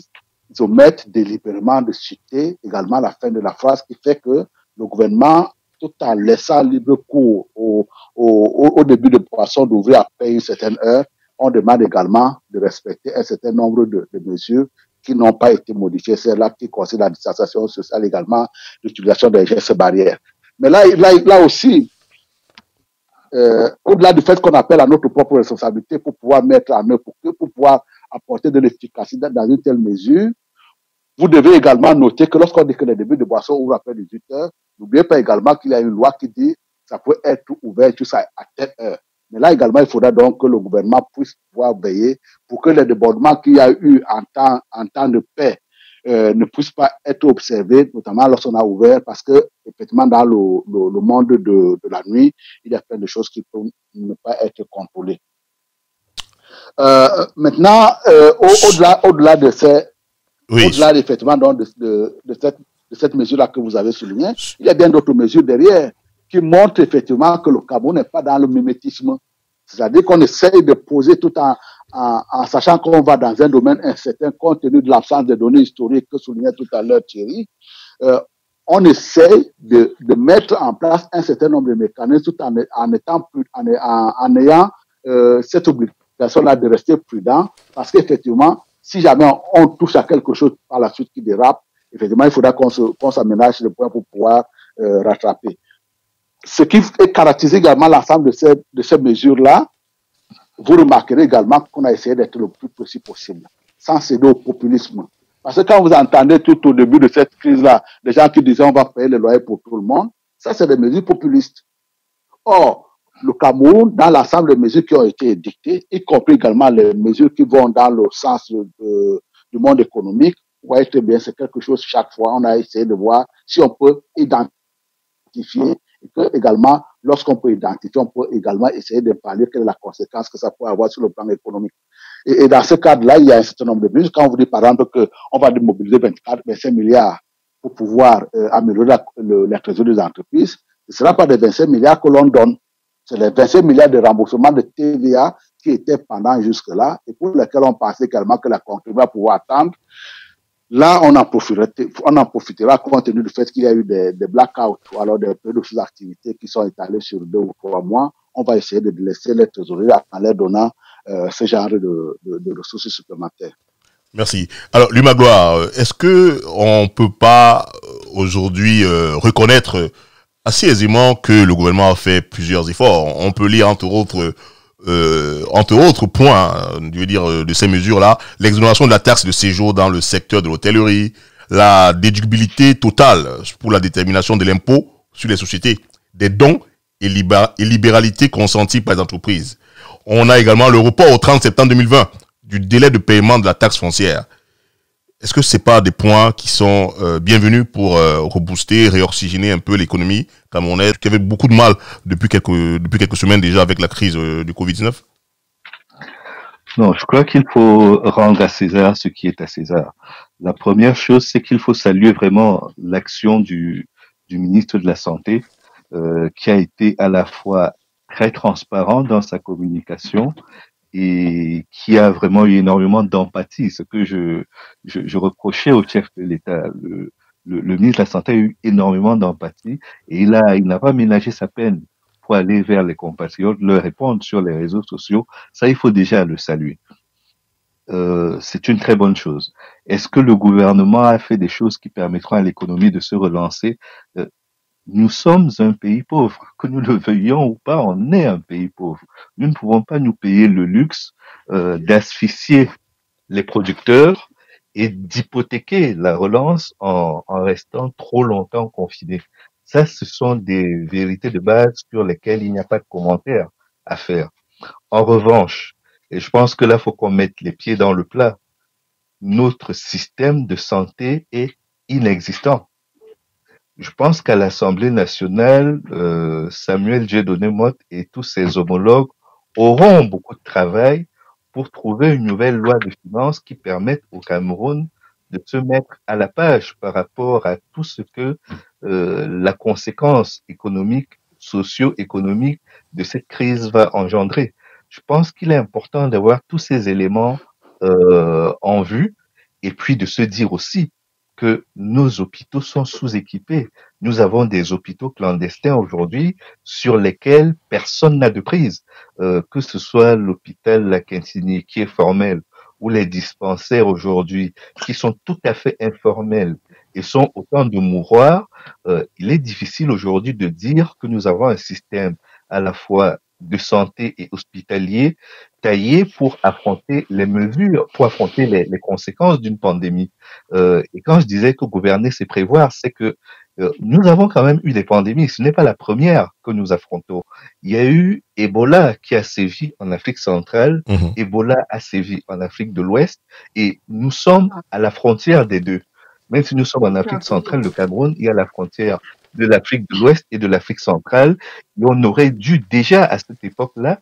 omettent délibérément de citer également la fin de la phrase qui fait que le gouvernement, tout en laissant libre cours au début de boissons d'ouvrir après une certaine heure, on demande également de respecter un certain nombre de mesures qui n'ont pas été modifiées. C'est là qui concerne la distanciation sociale également, l'utilisation des gestes barrières. Mais là aussi, au-delà du fait qu'on appelle à notre propre responsabilité pour pouvoir mettre en œuvre, pour pouvoir apporter de l'efficacité dans une telle mesure, vous devez également noter que lorsqu'on dit que les débuts de boissons ouvrent après 18 heures, n'oubliez pas également qu'il y a une loi qui dit que ça peut être ouvert tout ça à telle heure. Mais là également, il faudra donc que le gouvernement puisse pouvoir veiller pour que les débordements qu'il y a eu en temps de paix ne puissent pas être observés, notamment lorsqu'on a ouvert, parce que effectivement dans le monde de la nuit, il y a plein de choses qui peuvent ne pas être contrôlées. Maintenant, au-delà de ces, au-delà effectivement donc de cette mesure-là que vous avez soulignée, il y a bien d'autres mesures derrière qui montrent effectivement que le Cameroun n'est pas dans le mimétisme. C'est-à-dire qu'on essaye de poser tout en sachant qu'on va dans un domaine incertain compte tenu de l'absence de données historiques que soulignait tout à l'heure Thierry. On essaye de mettre en place un certain nombre de mécanismes tout en ayant cette personnes-là de rester prudents, parce qu'effectivement, si jamais on touche à quelque chose par la suite qui dérape, effectivement, il faudra qu'on s'aménage sur le point pour pouvoir rattraper. Ce qui caractérise également l'ensemble de ces mesures-là, vous remarquerez également qu'on a essayé d'être le plus précis possible, sans céder au populisme. Parce que quand vous entendez tout au début de cette crise-là, des gens qui disaient on va payer le loyer pour tout le monde, ça c'est des mesures populistes. Or, le Cameroun, dans l'ensemble des mesures qui ont été dictées, y compris également les mesures qui vont dans le sens du monde économique, vous voyez très bien, c'est quelque chose, chaque fois, on a essayé de voir si on peut identifier et que également, lorsqu'on peut identifier, on peut également essayer de parler quelle est la conséquence que ça peut avoir sur le plan économique. Et dans ce cadre-là, il y a un certain nombre de mesures. Quand on vous dit, par exemple, qu'on va mobiliser 25 milliards pour pouvoir améliorer la trésorerie des entreprises, ce ne sera pas des 25 milliards que l'on donne. C'est les 25 milliards de remboursement de TVA qui étaient pendant jusque-là et pour lesquels on pensait également que la contribution va pouvoir attendre. Là, on en profitera compte tenu du fait qu'il y a eu des blackouts ou alors des périodes de sous-activité qui sont étalées sur 2 ou 3 mois. On va essayer de laisser les trésoriers en leur donnant ce genre de ressources supplémentaires. Merci. Alors, Luma Gloire, est-ce que on peut pas aujourd'hui reconnaître assez aisément que le gouvernement a fait plusieurs efforts? On peut lire entre autres points, je veux dire, de ces mesures-là, l'exonération de la taxe de séjour dans le secteur de l'hôtellerie, la déductibilité totale pour la détermination de l'impôt sur les sociétés, des dons et libéralités consenties par les entreprises. On a également le report au 30 septembre 2020 du délai de paiement de la taxe foncière. Est-ce que c'est pas des points qui sont bienvenus pour rebooster, réoxygéner un peu l'économie camerounaise qui avait beaucoup de mal depuis quelques semaines déjà avec la crise du Covid-19? Non, je crois qu'il faut rendre à César ce qui est à César. La première chose, c'est qu'il faut saluer vraiment l'action du ministre de la Santé, qui a été à la fois très transparent dans sa communication et qui a vraiment eu énormément d'empathie, ce que je reprochais au chef de l'État. Le ministre de la Santé a eu énormément d'empathie et il n'a pas ménagé sa peine pour aller vers les compatriotes, leur répondre sur les réseaux sociaux. Ça, il faut déjà le saluer. C'est une très bonne chose. Est-ce que le gouvernement a fait des choses qui permettront à l'économie de se relancer? Nous sommes un pays pauvre. Que nous le veuillions ou pas, on est un pays pauvre. Nous ne pouvons pas nous payer le luxe d'asphyxier les producteurs et d'hypothéquer la relance en restant trop longtemps confinés. Ça, ce sont des vérités de base sur lesquelles il n'y a pas de commentaire à faire. En revanche, et je pense que là, il faut qu'on mette les pieds dans le plat, notre système de santé est inexistant. Je pense qu'à l'Assemblée nationale, Samuel Djedoné-Motte et tous ses homologues auront beaucoup de travail pour trouver une nouvelle loi de finances qui permette au Cameroun de se mettre à la page par rapport à tout ce que la conséquence économique, socio-économique de cette crise va engendrer. Je pense qu'il est important d'avoir tous ces éléments en vue et puis de se dire aussi que nos hôpitaux sont sous-équipés. Nous avons des hôpitaux clandestins aujourd'hui sur lesquels personne n'a de prise, que ce soit l'hôpital La Quintini qui est formel ou les dispensaires aujourd'hui qui sont tout à fait informels et sont autant de mouroirs. Il est difficile aujourd'hui de dire que nous avons un système à la fois de santé et hospitalier taillé pour affronter les mesures, pour affronter les conséquences d'une pandémie. Et quand je disais que gouverner, c'est prévoir, c'est que nous avons quand même eu des pandémies. Ce n'est pas la première que nous affrontons. Il y a eu Ebola qui a sévi en Afrique centrale, Ebola a sévi en Afrique de l'Ouest, et nous sommes à la frontière des deux. Même si nous sommes en Afrique centrale, le Cameroun est à la frontière de l'Afrique de l'Ouest et de l'Afrique centrale. Et on aurait dû déjà, à cette époque-là,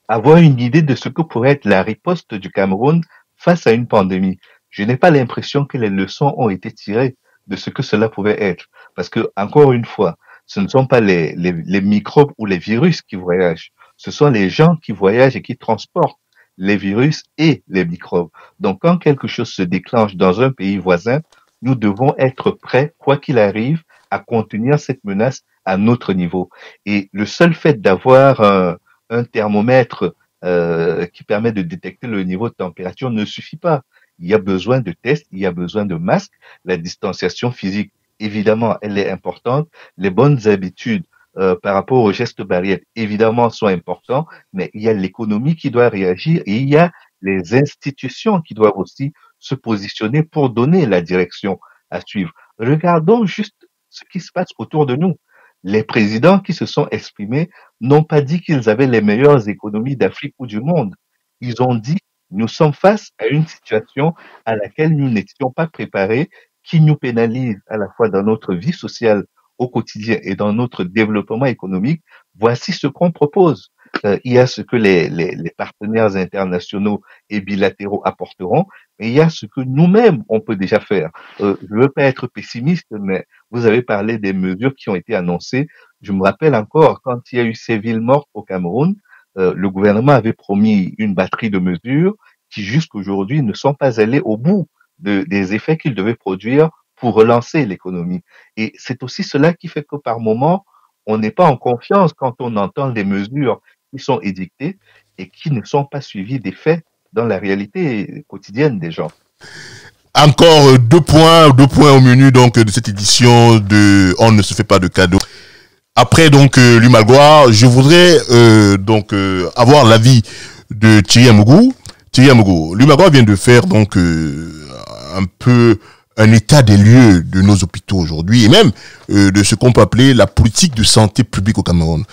avoir une idée de ce que pourrait être la riposte du Cameroun face à une pandémie. Je n'ai pas l'impression que les leçons ont été tirées de ce que cela pouvait être. Parce que, encore une fois, ce ne sont pas les microbes ou les virus qui voyagent. Ce sont les gens qui voyagent et qui transportent les virus et les microbes. Donc, quand quelque chose se déclenche dans un pays voisin, nous devons être prêts, quoi qu'il arrive, à contenir cette menace à notre niveau. Et le seul fait d'avoir un thermomètre qui permet de détecter le niveau de température ne suffit pas. Il y a besoin de tests, il y a besoin de masques. La distanciation physique, évidemment, elle est importante. Les bonnes habitudes par rapport aux gestes barrières, évidemment, sont importants, mais il y a l'économie qui doit réagir et il y a les institutions qui doivent aussi se positionner pour donner la direction à suivre. Regardons juste ce qui se passe autour de nous. Les présidents qui se sont exprimés n'ont pas dit qu'ils avaient les meilleures économies d'Afrique ou du monde. Ils ont dit, nous sommes face à une situation à laquelle nous n'étions pas préparés, qui nous pénalise à la fois dans notre vie sociale au quotidien et dans notre développement économique. Voici ce qu'on propose. Il y a ce que les partenaires internationaux et bilatéraux apporteront, mais il y a ce que nous-mêmes, on peut déjà faire. Je ne veux pas être pessimiste, mais vous avez parlé des mesures qui ont été annoncées. Je me rappelle encore, quand il y a eu ces villes mortes au Cameroun, le gouvernement avait promis une batterie de mesures qui jusqu'aujourd'hui ne sont pas allées au bout des effets qu'ils devaient produire pour relancer l'économie. Et c'est aussi cela qui fait que par moment, on n'est pas en confiance quand on entend des mesures qui sont édictées et qui ne sont pas suivies des faits dans la réalité quotidienne des gens. Encore deux points au menu donc de cette édition de On ne se fait pas de cadeaux. Après donc Lumagua, je voudrais avoir l'avis de Thierry Amougou. Thierry Amougou, Lumagua vient de faire donc un peu un état des lieux de nos hôpitaux aujourd'hui et même de ce qu'on peut appeler la politique de santé publique au Cameroun.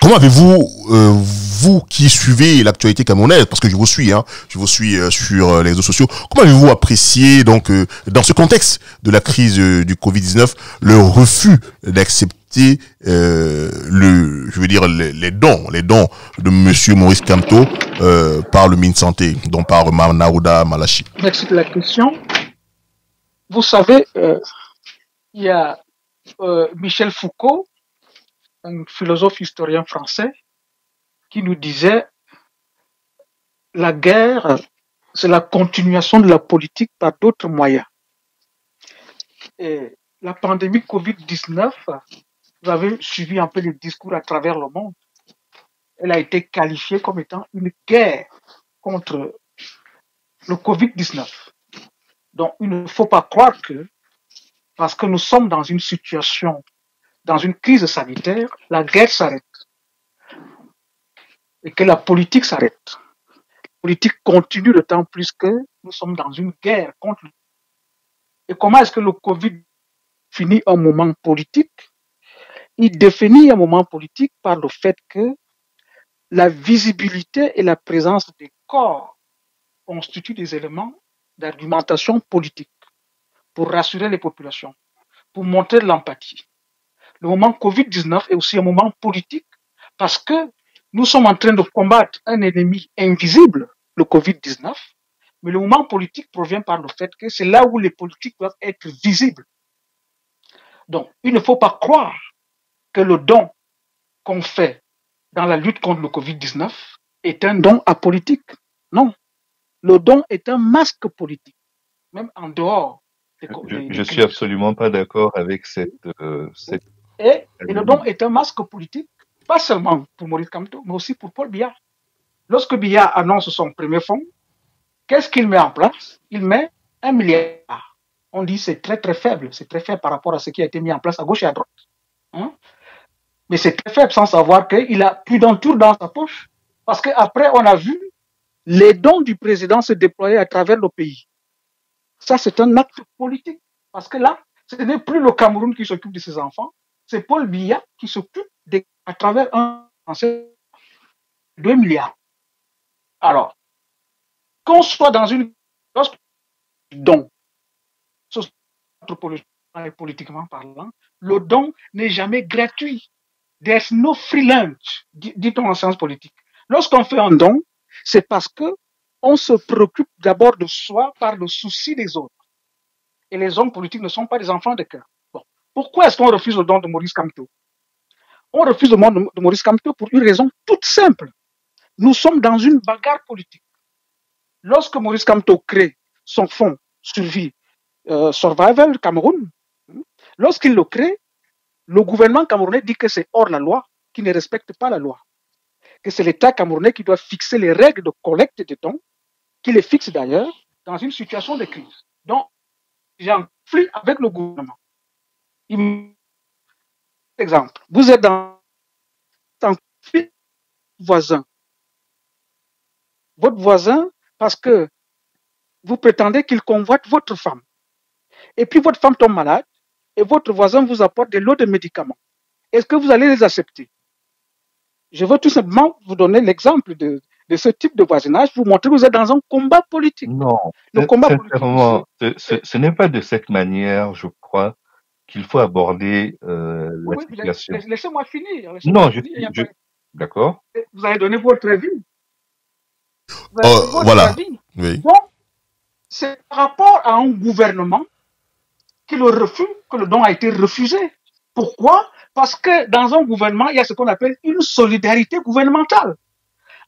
Comment avez-vous, vous qui suivez l'actualité camerounaise, parce que je vous suis sur les réseaux sociaux, comment avez-vous apprécié donc dans ce contexte de la crise du Covid-19 le refus d'accepter les dons de Monsieur Maurice Kamto par le ministre Santé, dont par Naouda Malachi? Merci de la question. Vous savez, il y a Michel Foucault, un philosophe historien français, qui nous disait la guerre, c'est la continuation de la politique par d'autres moyens. Et la pandémie Covid-19, vous avez suivi un peu le discours à travers le monde. Elle a été qualifiée comme étant une guerre contre le Covid-19. Donc, il ne faut pas croire que, parce que nous sommes dans une situation, dans une crise sanitaire, la guerre s'arrête. Et que la politique s'arrête. La politique continue d'autant plus que nous sommes dans une guerre contre. Et comment est-ce que le Covid finit un moment politique? Il définit un moment politique par le fait que la visibilité et la présence des corps constituent des éléments d'argumentation politique pour rassurer les populations, pour montrer de l'empathie. Le moment Covid-19 est aussi un moment politique parce que nous sommes en train de combattre un ennemi invisible, le Covid-19, mais le moment politique provient par le fait que c'est là où les politiques doivent être visibles. Donc, il ne faut pas croire que le don qu'on fait dans la lutte contre le Covid-19 est un don apolitique. Non. Le don est un masque politique, même en dehors. Je suis absolument pas d'accord avec cette... Et le don est un masque politique, pas seulement pour Maurice Kamto, mais aussi pour Paul Biya. Lorsque Biya annonce son premier fonds, qu'est-ce qu'il met en place? Il met 1 milliard. On dit c'est très très faible par rapport à ce qui a été mis en place à gauche et à droite. Hein? Mais c'est très faible sans savoir qu'il a plus d'un tour dans sa poche. Parce qu'après, on a vu les dons du président se déployer à travers le pays. Ça, c'est un acte politique. Parce que là, ce n'est plus le Cameroun qui s'occupe de ses enfants, c'est Paul Biya qui s'occupe à travers un 2 milliards. Alors, qu'on soit dans une don, politiquement parlant, le don n'est jamais gratuit. There's no free lunch, dit-on en sciences politiques. Lorsqu'on fait un don, c'est parce que on se préoccupe d'abord de soi par le souci des autres. Et les hommes politiques ne sont pas des enfants de cœur. Bon. Pourquoi est-ce qu'on refuse le don de Maurice Kamto? On refuse le don de Maurice Kamto pour une raison toute simple. Nous sommes dans une bagarre politique. Lorsque Maurice Kamto crée son fonds survie Survival Cameroun, lorsqu'il le crée, le gouvernement camerounais dit que c'est hors la loi, qu'il ne respecte pas la loi. que c'est l'État camerounais qui doit fixer les règles de collecte des dons, qui les fixe d'ailleurs dans une situation de crise. Donc, j'ai un conflit avec le gouvernement. Exemple, vous êtes dans un conflit voisin. Votre voisin, parce que vous prétendez qu'il convoite votre femme. Et puis votre femme tombe malade et votre voisin vous apporte des lots de médicaments. Est-ce que vous allez les accepter? Je veux tout simplement vous donner l'exemple de ce type de voisinage pour montrer que vous êtes dans un combat politique. Non, le combat sincèrement, ce n'est pas de cette manière, je crois, qu'il faut aborder la situation. Laissez-moi finir. Non, d'accord. Vous allez donner votre avis. Voilà. Oui. Donc, c'est par rapport à un gouvernement que le don a été refusé. Pourquoi? Parce que dans un gouvernement, il y a ce qu'on appelle une solidarité gouvernementale.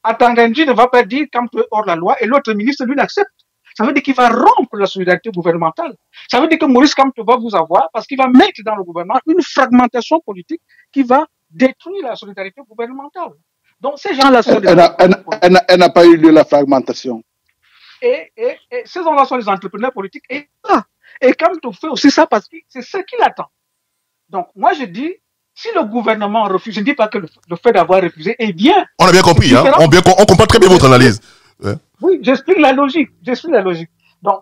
Atangandji ne va pas dire quand tu es hors la loi et l'autre ministre lui l'accepte. Ça veut dire qu'il va rompre la solidarité gouvernementale. Ça veut dire que Maurice Kamto va vous avoir parce qu'il va mettre dans le gouvernement une fragmentation politique qui va détruire la solidarité gouvernementale. Donc ces gens-là sont elle n'a pas eu lieu la fragmentation. Et ces gens-là sont les entrepreneurs politiques. Et Kamto fait aussi ça parce que c'est ce qu'il attend. Donc moi je dis, si le gouvernement refuse, je ne dis pas que le fait d'avoir refusé est bien. On a bien compris, hein? On comprend très bien votre analyse. Ouais. Oui, j'explique la logique. Donc,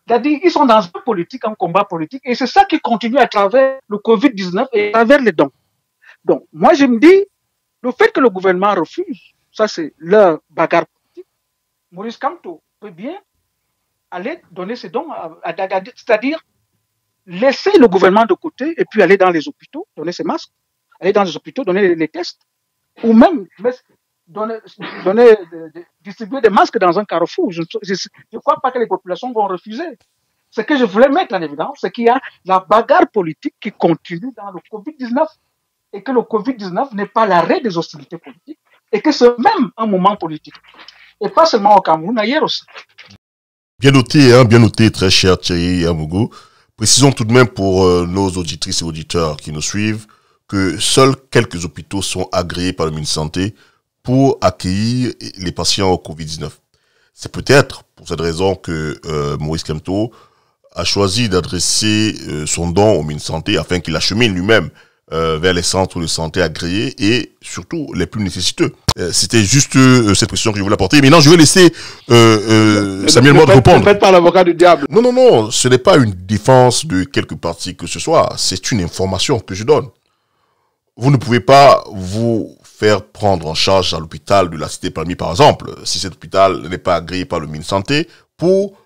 c'est-à-dire, ils sont dans un politique, un combat politique, et c'est ça qui continue à travers le Covid-19 et à travers les dons. Donc, moi, je me dis, le fait que le gouvernement refuse, ça c'est leur bagarre politique, Maurice Kamto peut bien aller donner ses dons, c'est-à-dire laisser le gouvernement de côté et puis aller dans les hôpitaux, donner ses masques, aller dans les hôpitaux, donner les tests, ou même distribuer des masques dans un carrefour. Je ne crois pas que les populations vont refuser. Ce que je voulais mettre en évidence, c'est qu'il y a la bagarre politique qui continue dans le Covid-19 et que le Covid-19 n'est pas l'arrêt des hostilités politiques et que c'est même un moment politique. Et pas seulement au Cameroun, ailleurs aussi. Bien noté, très cher Thierry Amougou. Précisons tout de même pour nos auditrices et auditeurs qui nous suivent que seuls quelques hôpitaux sont agréés par le ministère de la Santé pour accueillir les patients au Covid-19. C'est peut-être pour cette raison que Maurice Kamto a choisi d'adresser son don au ministère de la Santé afin qu'il achemine lui-même vers les centres de santé agréés et surtout les plus nécessiteux. C'était juste cette précision que je voulais apporter. Maintenant, je vais laisser Samuel Mode répondre. Ne faites pas l'avocat du diable. Non, ce n'est pas une défense de quelque parti que ce soit. C'est une information que je donne. Vous ne pouvez pas vous faire prendre en charge à l'hôpital de la Cité Palmier, par exemple, si cet hôpital n'est pas agréé par le ministère de la Santé, pour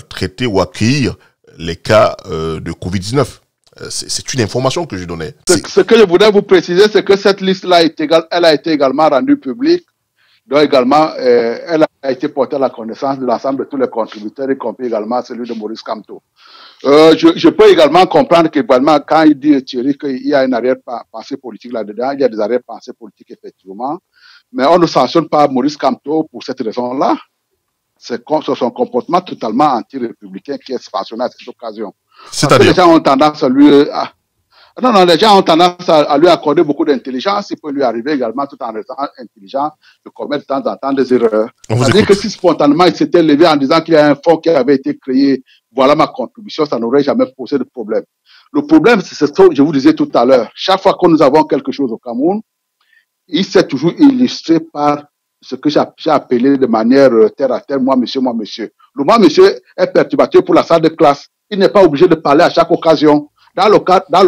traiter ou accueillir les cas de Covid-19. C'est une information que je donnais. Ce que je voudrais vous préciser, c'est que cette liste-là, elle a été également rendue publique. Donc également, elle a été portée à la connaissance de l'ensemble de tous les contributeurs, y compris également celui de Maurice Kamto. Je peux également comprendre qu'également, quand il dit Thierry qu'il y a une arrière-pensée politique là-dedans, il y a des arrière-pensées politiques effectivement, mais on ne sanctionne pas Maurice Kamto pour cette raison-là. C'est son comportement totalement anti-républicain qui est sanctionné à cette occasion. C'est-à-dire? Les gens ont tendance à lui... les gens ont tendance à lui accorder beaucoup d'intelligence. Il peut lui arriver également, tout en restant intelligent, de commettre de temps en temps des erreurs. C'est-à-dire que si spontanément il s'était levé en disant qu'il y a un fonds qui avait été créé, voilà ma contribution, ça n'aurait jamais posé de problème. Le problème, c'est ce que je vous disais tout à l'heure. Chaque fois que nous avons quelque chose au Cameroun, il s'est toujours illustré par ce que j'ai appelé de manière terre à terre, moi monsieur. Le moi monsieur est perturbateur pour la salle de classe. Il n'est pas obligé de parler à chaque occasion. Dans le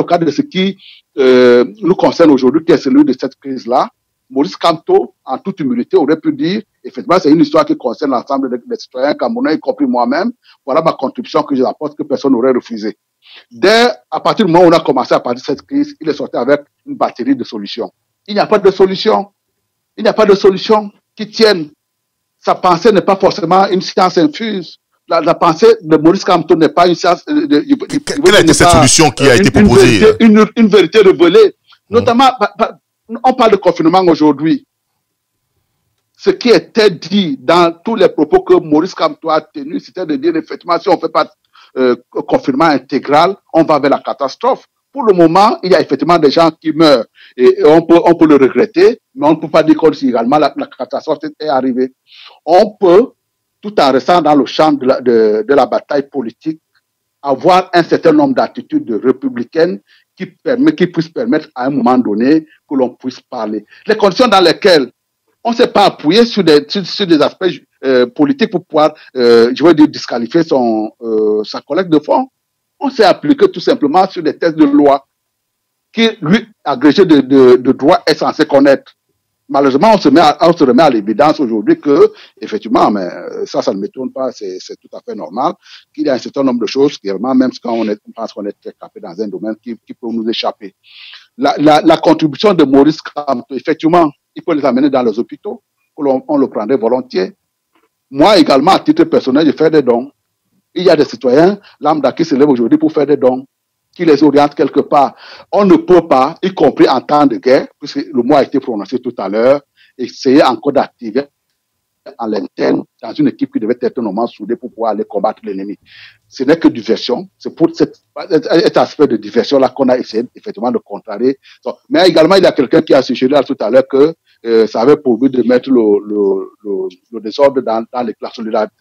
cadre de ce qui nous concerne aujourd'hui, qui est celui de cette crise-là, Maurice Kamto, en toute humilité, aurait pu dire, effectivement, c'est une histoire qui concerne l'ensemble des citoyens camerounais, y compris moi-même. Voilà ma contribution que j'apporte, que personne n'aurait refusé. À partir du moment où on a commencé à parler de cette crise, il est sorti avec une batterie de solutions. Il n'y a pas de solution. Il n'y a pas de solution qui tienne. Sa pensée n'est pas forcément une science infuse. La pensée de Maurice Kamto n'est pas une science... Quelle a été cette solution qui a été proposée? Une vérité révélée. Notamment, on parle de confinement aujourd'hui. Ce qui était dit dans tous les propos que Maurice Kamto a tenus, c'était de dire effectivement, si on ne fait pas confinement intégral, on va vers la catastrophe. Pour le moment, il y a effectivement des gens qui meurent et on peut le regretter, mais on ne peut pas dire que si également la catastrophe est arrivée. On peut, tout en restant dans le champ de la bataille politique, avoir un certain nombre d'attitudes républicaines qui puissent permettre à un moment donné que l'on puisse parler. Les conditions dans lesquelles on ne s'est pas appuyé sur des aspects politiques pour pouvoir, je veux dire, disqualifier sa collègue de fond. On s'est appliqué tout simplement sur des textes de loi qui, lui, agrégé de droit, est censé connaître. Malheureusement, on se remet à l'évidence aujourd'hui que, effectivement, mais ça ne m'étonne pas, c'est tout à fait normal, qu'il y a un certain nombre de choses qui, vraiment, même quand on pense qu'on est très capé dans un domaine qui peut nous échapper. La contribution de Maurice Kamto, effectivement, il peut les amener dans les hôpitaux, on le prendrait volontiers. Moi également, à titre personnel, je fais des dons. Il y a des citoyens lambda qui se lèvent aujourd'hui pour faire des dons, qui les orientent quelque part. On ne peut pas, y compris en temps de guerre, puisque le mot a été prononcé tout à l'heure, essayer encore d'activer à l'interne dans une équipe qui devait être normalement soudée pour pouvoir aller combattre l'ennemi. Ce n'est que diversion. C'est pour cet aspect de diversion-là qu'on a essayé effectivement de contrer. Mais également, il y a quelqu'un qui a suggéré tout à l'heure que ça avait pour but de mettre le désordre dans la solidarité,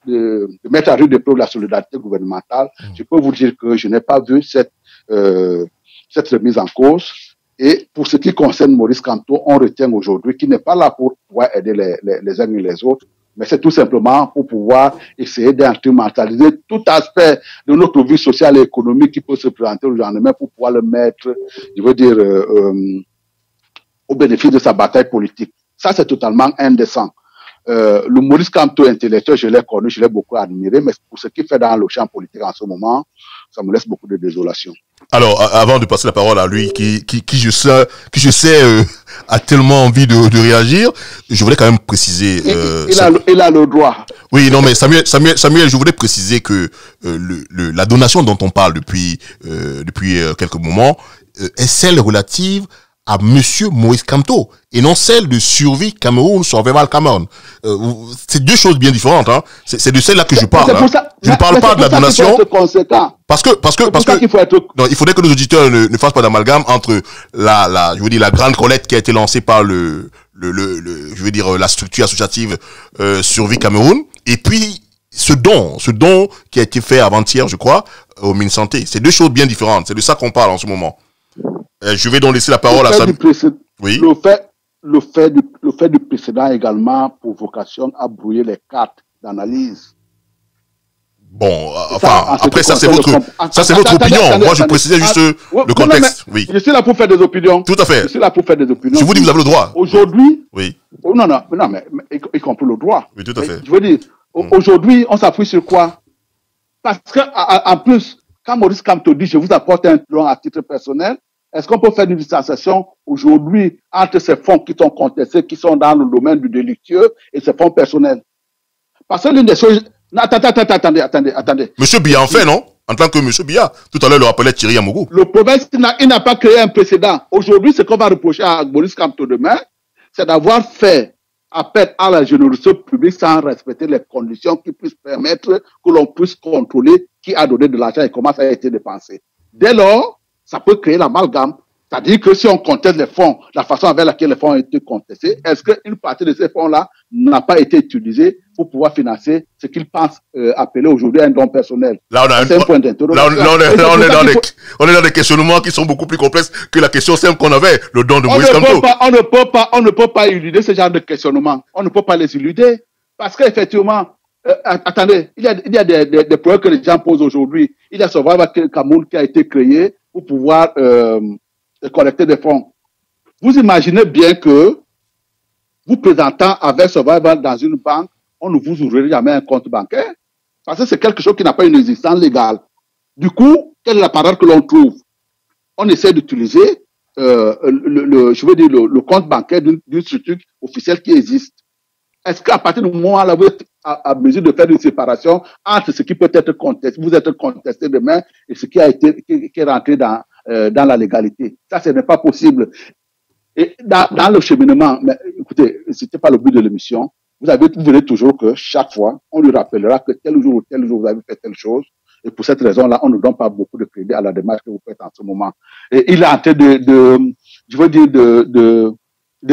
de mettre à rude épreuve la solidarité gouvernementale. Je peux vous dire que je n'ai pas vu cette remise en cause. Et pour ce qui concerne Maurice Kamto, on retient aujourd'hui qu'il n'est pas là pour pouvoir aider les uns et les autres, mais c'est tout simplement pour pouvoir essayer d'instrumentaliser tout aspect de notre vie sociale et économique qui peut se présenter au lendemain pour pouvoir le mettre, je veux dire, au bénéfice de sa bataille politique. Ça, c'est totalement indécent. Le Maurice Kamto intellectuel, je l'ai connu, je l'ai beaucoup admiré, mais pour ce qu'il fait dans le champ politique en ce moment, ça me laisse beaucoup de désolation. Alors, avant de passer la parole à lui, qui je sais a tellement envie de réagir, je voulais quand même préciser. Il a le droit. Oui, non, mais Samuel, je voulais préciser que la donation dont on parle depuis quelques moments est celle relative à Monsieur Maurice Kamto et non celle de Survie Cameroun, Survival Cameroun. C'est deux choses bien différentes. Hein. C'est de celle-là que je parle. Je ne parle pas de la donation. Parce que non, il faudrait que nos auditeurs ne fassent pas d'amalgame entre je veux dire, la grande collecte qui a été lancée par je veux dire, la structure associative Survie Cameroun et puis ce don qui a été fait avant-hier, je crois, au MinSanté. C'est deux choses bien différentes. C'est de ça qu'on parle en ce moment. Je vais donc laisser la parole à Sam. Oui. Le fait du précédent également pour vocation à brouiller les cartes d'analyse. Bon, enfin, après ça c'est votre opinion. Moi je précisais juste le contexte. Oui. Je suis là pour faire des opinions. Tout à fait. Je suis là pour faire des opinions. Je vous dis, vous avez le droit. Aujourd'hui. Oui. Non, mais y compris le droit. Oui, tout à fait. Je veux dire, aujourd'hui, on s'appuie sur quoi? Parce que, en plus, quand Maurice Kamto dit, je vous apporte un plan à titre personnel, est-ce qu'on peut faire une distanciation aujourd'hui entre ces fonds qui sont contestés, qui sont dans le domaine du délictueux et ces fonds personnels? Parce que l'une des choses... Attendez. Monsieur Biya en fait, non? En tant que Monsieur Biya, tout à l'heure, le rappelait Thierry Amougou. Le problème, il n'a pas créé un précédent. Aujourd'hui, ce qu'on va reprocher à Maurice Kamto demain, c'est d'avoir fait appel à la générosité publique sans respecter les conditions qui puissent permettre que l'on puisse contrôler qui a donné de l'argent et comment ça a été dépensé. Dès lors, ça peut créer l'amalgame. C'est-à-dire que si on conteste les fonds, la façon avec laquelle les fonds ont été contestés, est-ce qu'une partie de ces fonds-là n'a pas été utilisée pour pouvoir financer ce qu'ils pensent appeler aujourd'hui un don personnel? Là, on est dans des questionnements qui sont beaucoup plus complexes que la question simple qu'on avait, le don de Maurice Kamto. On ne peut pas éluder ce genre de questionnement. On ne peut pas les éluder. Parce qu'effectivement, attendez, il y a des problèmes que les gens posent aujourd'hui. Il y a Survival Cameroun qui a été créé pour pouvoir collecter des fonds. Vous imaginez bien que vous présentant avec Survival dans une banque, on ne vous ouvrirait jamais un compte bancaire parce que c'est quelque chose qui n'a pas une existence légale. Du coup, quelle est la parole que l'on trouve? On essaie d'utiliser le compte bancaire d'une structure officielle qui existe. Est-ce qu'à partir du moment où vous êtes à mesure de faire une séparation entre ce qui peut être contesté, vous êtes contesté demain, et ce qui est rentré dans la légalité? Ça, ce n'est pas possible. Et dans le cheminement, mais écoutez, c'était pas le but de l'émission. Vous verrez toujours que chaque fois, on lui rappellera que tel jour ou tel jour, vous avez fait telle chose. Et pour cette raison-là, on ne donne pas beaucoup de crédit à la démarche que vous faites en ce moment. Et il est en train de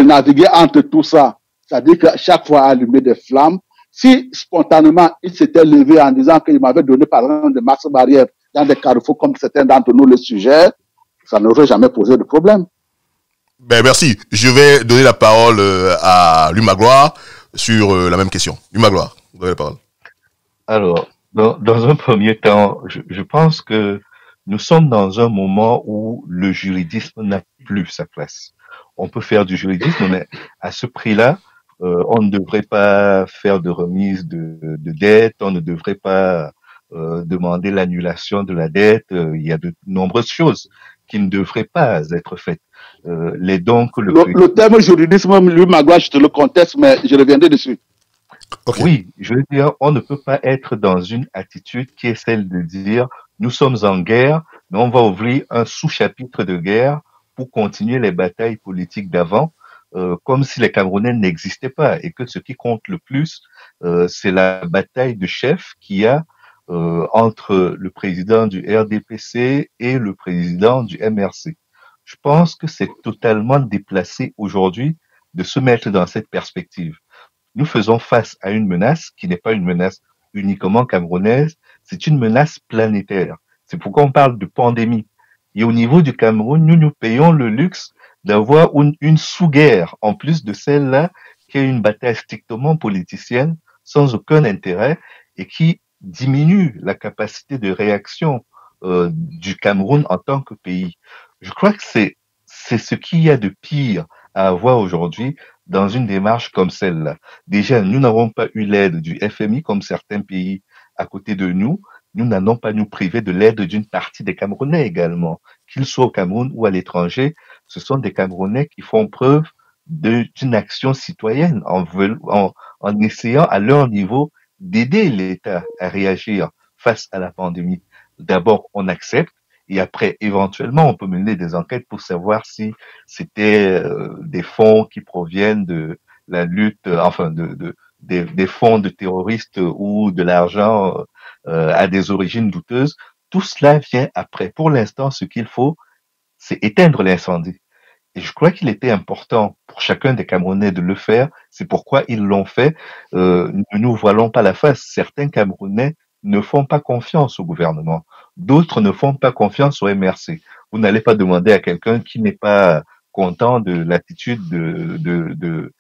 naviguer entre tout ça. C'est-à-dire que chaque fois allumer des flammes. Si spontanément il s'était levé en disant qu'il m'avait donné par exemple des masques barrières dans des carrefours comme certains d'entre nous le sujet, ça n'aurait jamais posé de problème. Ben merci. Je vais donner la parole à Louis Magloire sur la même question. Louis Magloire, vous avez la parole. Alors, dans un premier temps, je pense que nous sommes dans un moment où le juridisme n'a plus sa place. On peut faire du juridisme, mais à ce prix-là, on ne devrait pas faire de remise de dette, on ne devrait pas demander l'annulation de la dette. Il y a de nombreuses choses qui ne devraient pas être faites. Le terme juridisme, Louis Magloire, je te le conteste, mais je reviendrai dessus. Okay. Oui, je veux dire, on ne peut pas être dans une attitude qui est celle de dire nous sommes en guerre, mais on va ouvrir un sous-chapitre de guerre pour continuer les batailles politiques d'avant, comme si les Camerounais n'existaient pas et que ce qui compte le plus, c'est la bataille de chef qu'il y a entre le président du RDPC et le président du MRC. Je pense que c'est totalement déplacé aujourd'hui de se mettre dans cette perspective. Nous faisons face à une menace qui n'est pas une menace uniquement camerounaise, c'est une menace planétaire. C'est pourquoi on parle de pandémie. Et au niveau du Cameroun, nous payons le luxe d'avoir une sous-guerre, en plus de celle-là, qui est une bataille strictement politicienne, sans aucun intérêt, et qui diminue la capacité de réaction du Cameroun en tant que pays. Je crois que c'est ce qu'il y a de pire à avoir aujourd'hui dans une démarche comme celle-là. Déjà, nous n'avons pas eu l'aide du FMI comme certains pays à côté de nous. Nous n'allons pas nous priver de l'aide d'une partie des Camerounais également. Qu'ils soient au Cameroun ou à l'étranger, ce sont des Camerounais qui font preuve d'une action citoyenne en essayant à leur niveau d'aider l'État à réagir face à la pandémie. D'abord, on accepte. Et après, éventuellement, on peut mener des enquêtes pour savoir si c'était des fonds qui proviennent de la lutte, des fonds de terroristes ou de l'argent à des origines douteuses. Tout cela vient après. Pour l'instant, ce qu'il faut, c'est éteindre l'incendie. Et je crois qu'il était important pour chacun des Camerounais de le faire. C'est pourquoi ils l'ont fait. Ne nous voilons pas la face. Certains Camerounais ne font pas confiance au gouvernement. D'autres ne font pas confiance au MRC. Vous n'allez pas demander à quelqu'un qui n'est pas content de l'attitude de,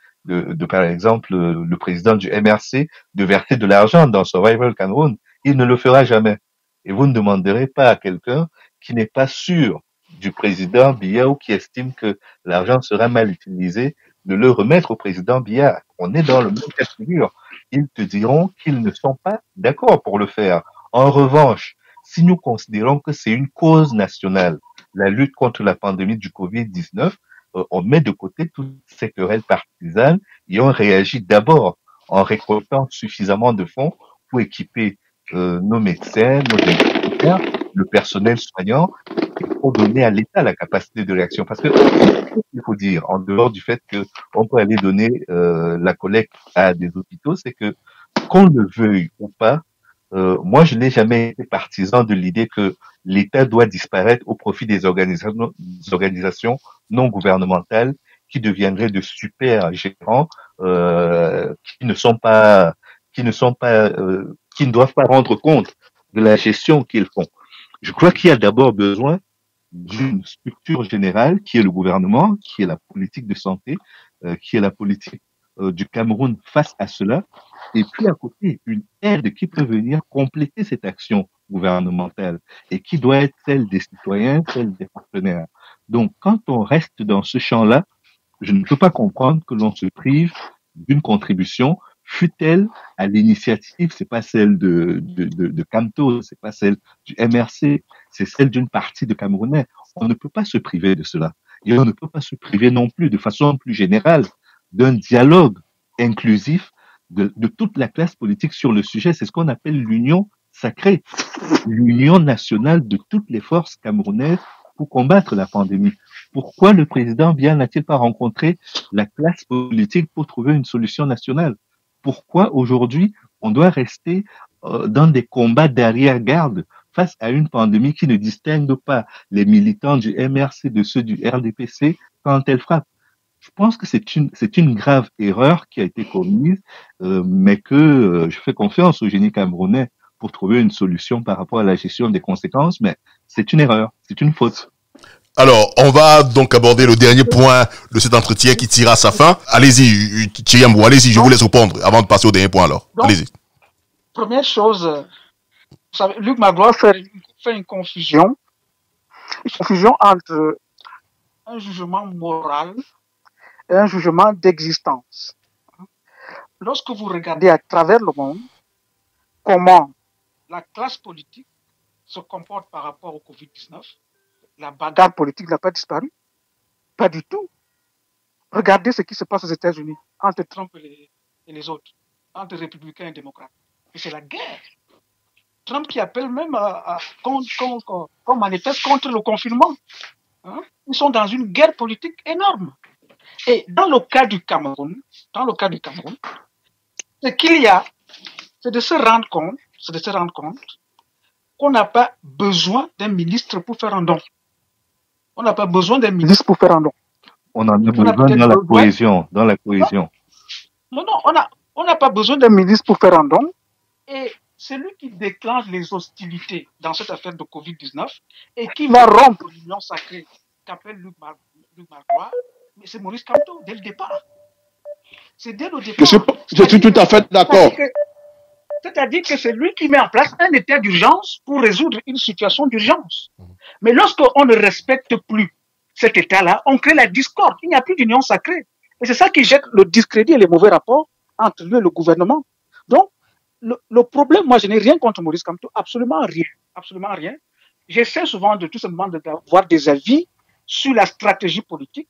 par exemple, le président du MRC de verser de l'argent dans Survival Cameroun. Il ne le fera jamais. Et vous ne demanderez pas à quelqu'un qui n'est pas sûr du président Biya ou qui estime que l'argent sera mal utilisé de le remettre au président Biya. On est dans le même cas de figure. Ils te diront qu'ils ne sont pas d'accord pour le faire. En revanche, si nous considérons que c'est une cause nationale, la lutte contre la pandémie du Covid-19, on met de côté toutes ces querelles partisanes et on réagit d'abord en récoltant suffisamment de fonds pour équiper nos médecins, nos infirmières, le personnel soignant, pour donner à l'État la capacité de réaction. Parce que il faut dire, en dehors du fait que on peut aller donner la collecte à des hôpitaux, c'est que qu'on le veuille ou pas, moi je n'ai jamais été partisan de l'idée que l'État doit disparaître au profit des organisations non gouvernementales qui deviendraient de super gérants qui ne doivent pas rendre compte de la gestion qu'ils font. Je crois qu'il y a d'abord besoin d'une structure générale qui est le gouvernement, qui est la politique de santé, qui est la politique du Cameroun face à cela, et puis à côté, une aide qui peut venir compléter cette action gouvernementale et qui doit être celle des citoyens, celle des partenaires. Donc, quand on reste dans ce champ-là, je ne peux pas comprendre que l'on se prive d'une contribution, fût-elle à l'initiative, c'est pas celle de Camto, c'est pas celle du MRC, c'est celle d'une partie de Camerounais. On ne peut pas se priver de cela. Et on ne peut pas se priver non plus, de façon plus générale, d'un dialogue inclusif de toute la classe politique sur le sujet. C'est ce qu'on appelle l'union sacrée, l'union nationale de toutes les forces camerounaises pour combattre la pandémie. Pourquoi le président Biya n'a-t-il pas rencontré la classe politique pour trouver une solution nationale? Pourquoi aujourd'hui on doit rester dans des combats d'arrière-garde face à une pandémie qui ne distingue pas les militants du MRC de ceux du RDPC quand elle frappe. Je pense que c'est une grave erreur qui a été commise, mais que je fais confiance au génie camerounais pour trouver une solution par rapport à la gestion des conséquences, mais c'est une erreur, c'est une faute. Alors, on va donc aborder le dernier point de cet entretien qui tire à sa fin. Allez-y, Thierry, allez-y, je vous laisse répondre avant de passer au dernier point alors. Allez-y. Première chose, vous savez, Luc Magloire fait une confusion entre un jugement moral et un jugement d'existence. Lorsque vous regardez à travers le monde comment la classe politique se comporte par rapport au Covid-19, la bagarre politique n'a pas disparu. Pas du tout. Regardez ce qui se passe aux États-Unis entre Trump et les autres, entre républicains et démocrates. Et c'est la guerre. Trump qui appelle même qu'on manifeste contre le confinement. Hein? Ils sont dans une guerre politique énorme. Et dans le cas du Cameroun, ce qu'il y a, c'est de se rendre compte qu'on n'a pas besoin d'un ministre pour faire un don. On n'a pas besoin d'un ministre pour faire un don. On en a besoin dans la cohésion. Non, on n'a pas besoin d'un ministre pour faire un don. Et celui qui déclenche les hostilités dans cette affaire de Covid-19 et qui va rompre l'union sacrée qu'appelle Luc Magloire, mais c'est Maurice Kamto, dès le départ. C'est dès le départ. Je suis tout à fait d'accord. C'est-à-dire que c'est lui qui met en place un état d'urgence pour résoudre une situation d'urgence. Mais lorsqu'on ne respecte plus cet état-là, on crée la discorde. Il n'y a plus d'union sacrée. Et c'est ça qui jette le discrédit et les mauvais rapports entre lui et le gouvernement. Donc, le problème, moi, je n'ai rien contre Maurice Kamto, absolument rien. J'essaie souvent de tout simplement d'avoir des avis sur la stratégie politique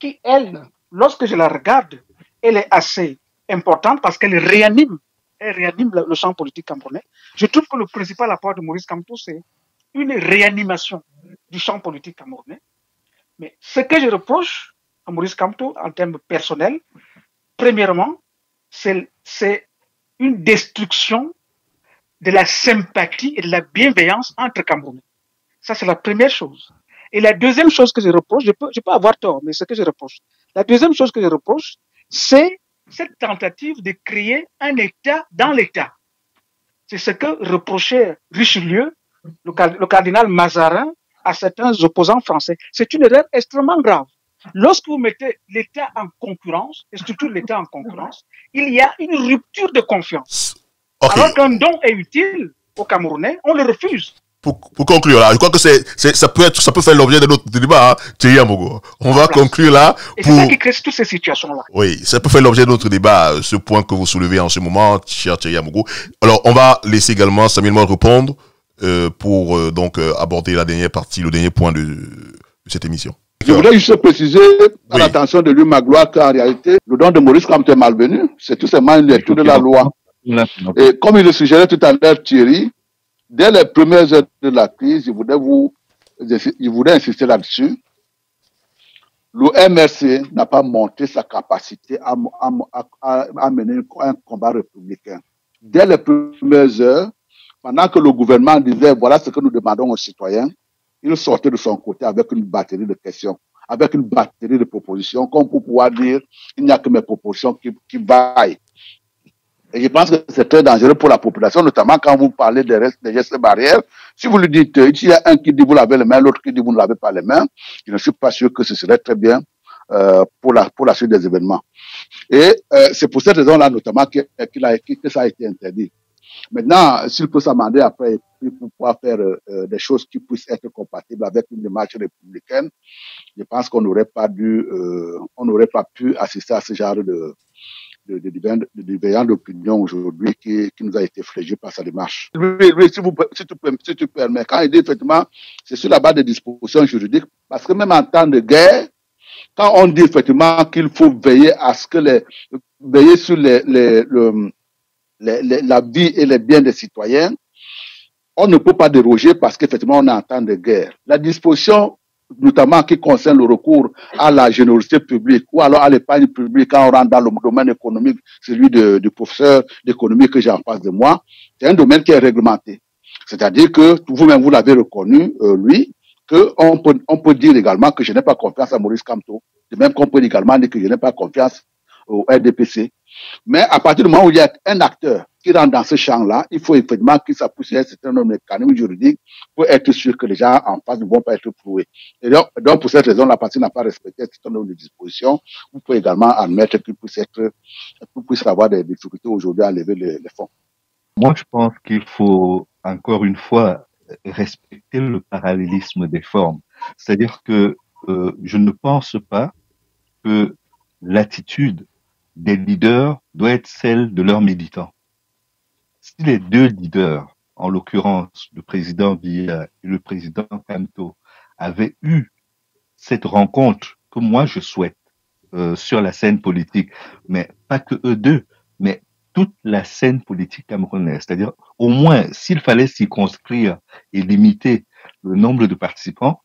qui, elle, lorsque je la regarde, elle est assez importante parce qu'elle réanime le champ politique camerounais. Je trouve que le principal apport de Maurice Kamto, c'est une réanimation du champ politique camerounais. Mais ce que je reproche à Maurice Kamto en termes personnels, premièrement, c'est une destruction de la sympathie et de la bienveillance entre Camerounais. Ça, c'est la première chose. Et la deuxième chose que je reproche, je peux avoir tort, mais ce que je reproche. La deuxième chose que je reproche, c'est cette tentative de créer un État dans l'État. C'est ce que reprochait Richelieu, le cardinal Mazarin, à certains opposants français. C'est une erreur extrêmement grave. Lorsque vous mettez l'État en concurrence, et surtout l'État en concurrence, il y a une rupture de confiance. Okay. Alors qu'un don est utile aux Camerounais, on le refuse. Pour conclure là, je crois que ça peut faire l'objet de notre débat, Thierry Amogo. On va conclure là. Et c'est ça qui crée toutes ces situations-là. Oui, ça peut faire l'objet de notre débat, ce point que vous soulevez en ce moment, cher Thierry Amogo. Alors, on va laisser également Samuel Moll répondre pour donc aborder la dernière partie, le dernier point de cette émission. Je voudrais juste préciser à l'attention de Luc Magloire qu'en réalité, le don de Maurice Kamto est malvenu. C'est tout simplement une lecture de la loi. Et comme il le suggérait tout à l'heure, Thierry, dès les premières heures de la crise, je voudrais insister là-dessus. Le MRC n'a pas montré sa capacité à mener un combat républicain. Dès les premières heures, pendant que le gouvernement disait voilà ce que nous demandons aux citoyens, il sortait de son côté avec une batterie de questions, avec une batterie de propositions, comme pour pouvoir dire il n'y a que mes propositions qui vaillent. Et je pense que c'est très dangereux pour la population, notamment quand vous parlez des gestes barrières. Si vous lui dites, il y a un qui dit vous lavez les mains, l'autre qui dit vous ne lavez pas les mains, je ne suis pas sûr que ce serait très bien pour la suite des événements. Et c'est pour cette raison-là notamment que ça a été interdit. Maintenant, s'il peut s'amender après pour pouvoir faire des choses qui puissent être compatibles avec une démarche républicaine, je pense qu'on n'aurait pas pu assister à ce genre de divergence d'opinion aujourd'hui qui nous a été flégé par sa démarche. Oui, si tu permets, quand il dit effectivement, c'est sur la base des dispositions juridiques, parce que même en temps de guerre, quand on dit effectivement qu'il faut veiller à ce que veiller sur la vie et les biens des citoyens, on ne peut pas déroger parce qu'effectivement on est en temps de guerre. La disposition notamment qui concerne le recours à la générosité publique ou alors à l'épargne publique quand on rentre dans le domaine économique, celui du professeur d'économie que j'ai en face de moi, c'est un domaine qui est réglementé. C'est-à-dire que vous-même, vous l'avez reconnu, lui, on peut dire également que je n'ai pas confiance à Maurice Kamto. De même qu'on peut également dire que je n'ai pas confiance au RDPC. Mais à partir du moment où il y a un acteur qui rentre dans ce champ-là, il faut effectivement qu'il s'appuie sur un certain nombre de mécanismes juridiques pour être sûr que les gens en face ne vont pas être proués. Et donc pour cette raison, la partie n'a pas respecté un certain nombre de dispositions. Vous pouvez également admettre qu'il puisse avoir des difficultés aujourd'hui à lever les fonds. Moi, je pense qu'il faut, encore une fois, respecter le parallélisme des formes. C'est-à-dire que je ne pense pas que l'attitude des leaders doit être celle de leurs militants. Si les deux leaders, en l'occurrence le président Biya et le président Kamto, avaient eu cette rencontre que moi je souhaite sur la scène politique, mais pas que eux deux, mais toute la scène politique camerounaise. C'est-à-dire, au moins, s'il fallait circonscrire et limiter le nombre de participants,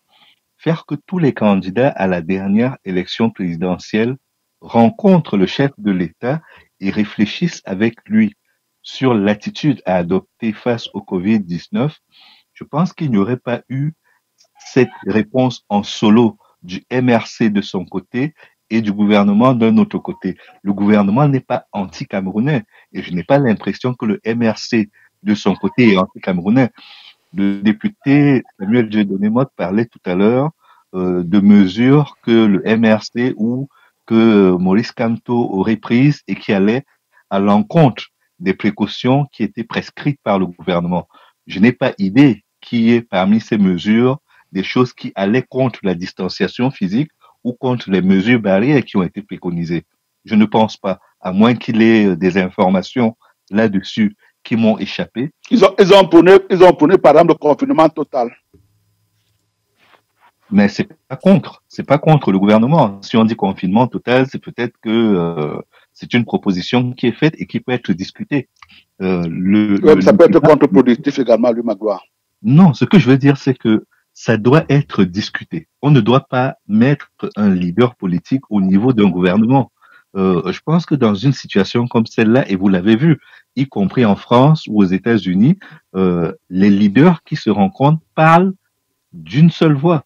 faire que tous les candidats à la dernière élection présidentielle rencontrent le chef de l'État et réfléchissent avec lui sur l'attitude à adopter face au Covid-19, je pense qu'il n'y aurait pas eu cette réponse en solo du MRC de son côté et du gouvernement d'un autre côté. Le gouvernement n'est pas anti-camerounais et je n'ai pas l'impression que le MRC de son côté est anti-camerounais. Le député Samuel Dieudonné-Motte parlait tout à l'heure de mesures que le MRC ou que Maurice Kamto aurait prises et qui allaient à l'encontre des précautions qui étaient prescrites par le gouvernement. Je n'ai pas idée qui est parmi ces mesures des choses qui allaient contre la distanciation physique ou contre les mesures barrières qui ont été préconisées. Je ne pense pas, à moins qu'il y ait des informations là-dessus qui m'ont échappé. Ils ont prôné par exemple le confinement total. Mais c'est pas contre le gouvernement. Si on dit confinement total, c'est peut-être que c'est une proposition qui est faite et qui peut être discutée. Ça peut être contre-productif également, lui, Magloire. Non, ce que je veux dire, c'est que ça doit être discuté. On ne doit pas mettre un leader politique au niveau d'un gouvernement. Je pense que dans une situation comme celle-là, et vous l'avez vu, y compris en France ou aux États-Unis, les leaders qui se rencontrent parlent d'une seule voix.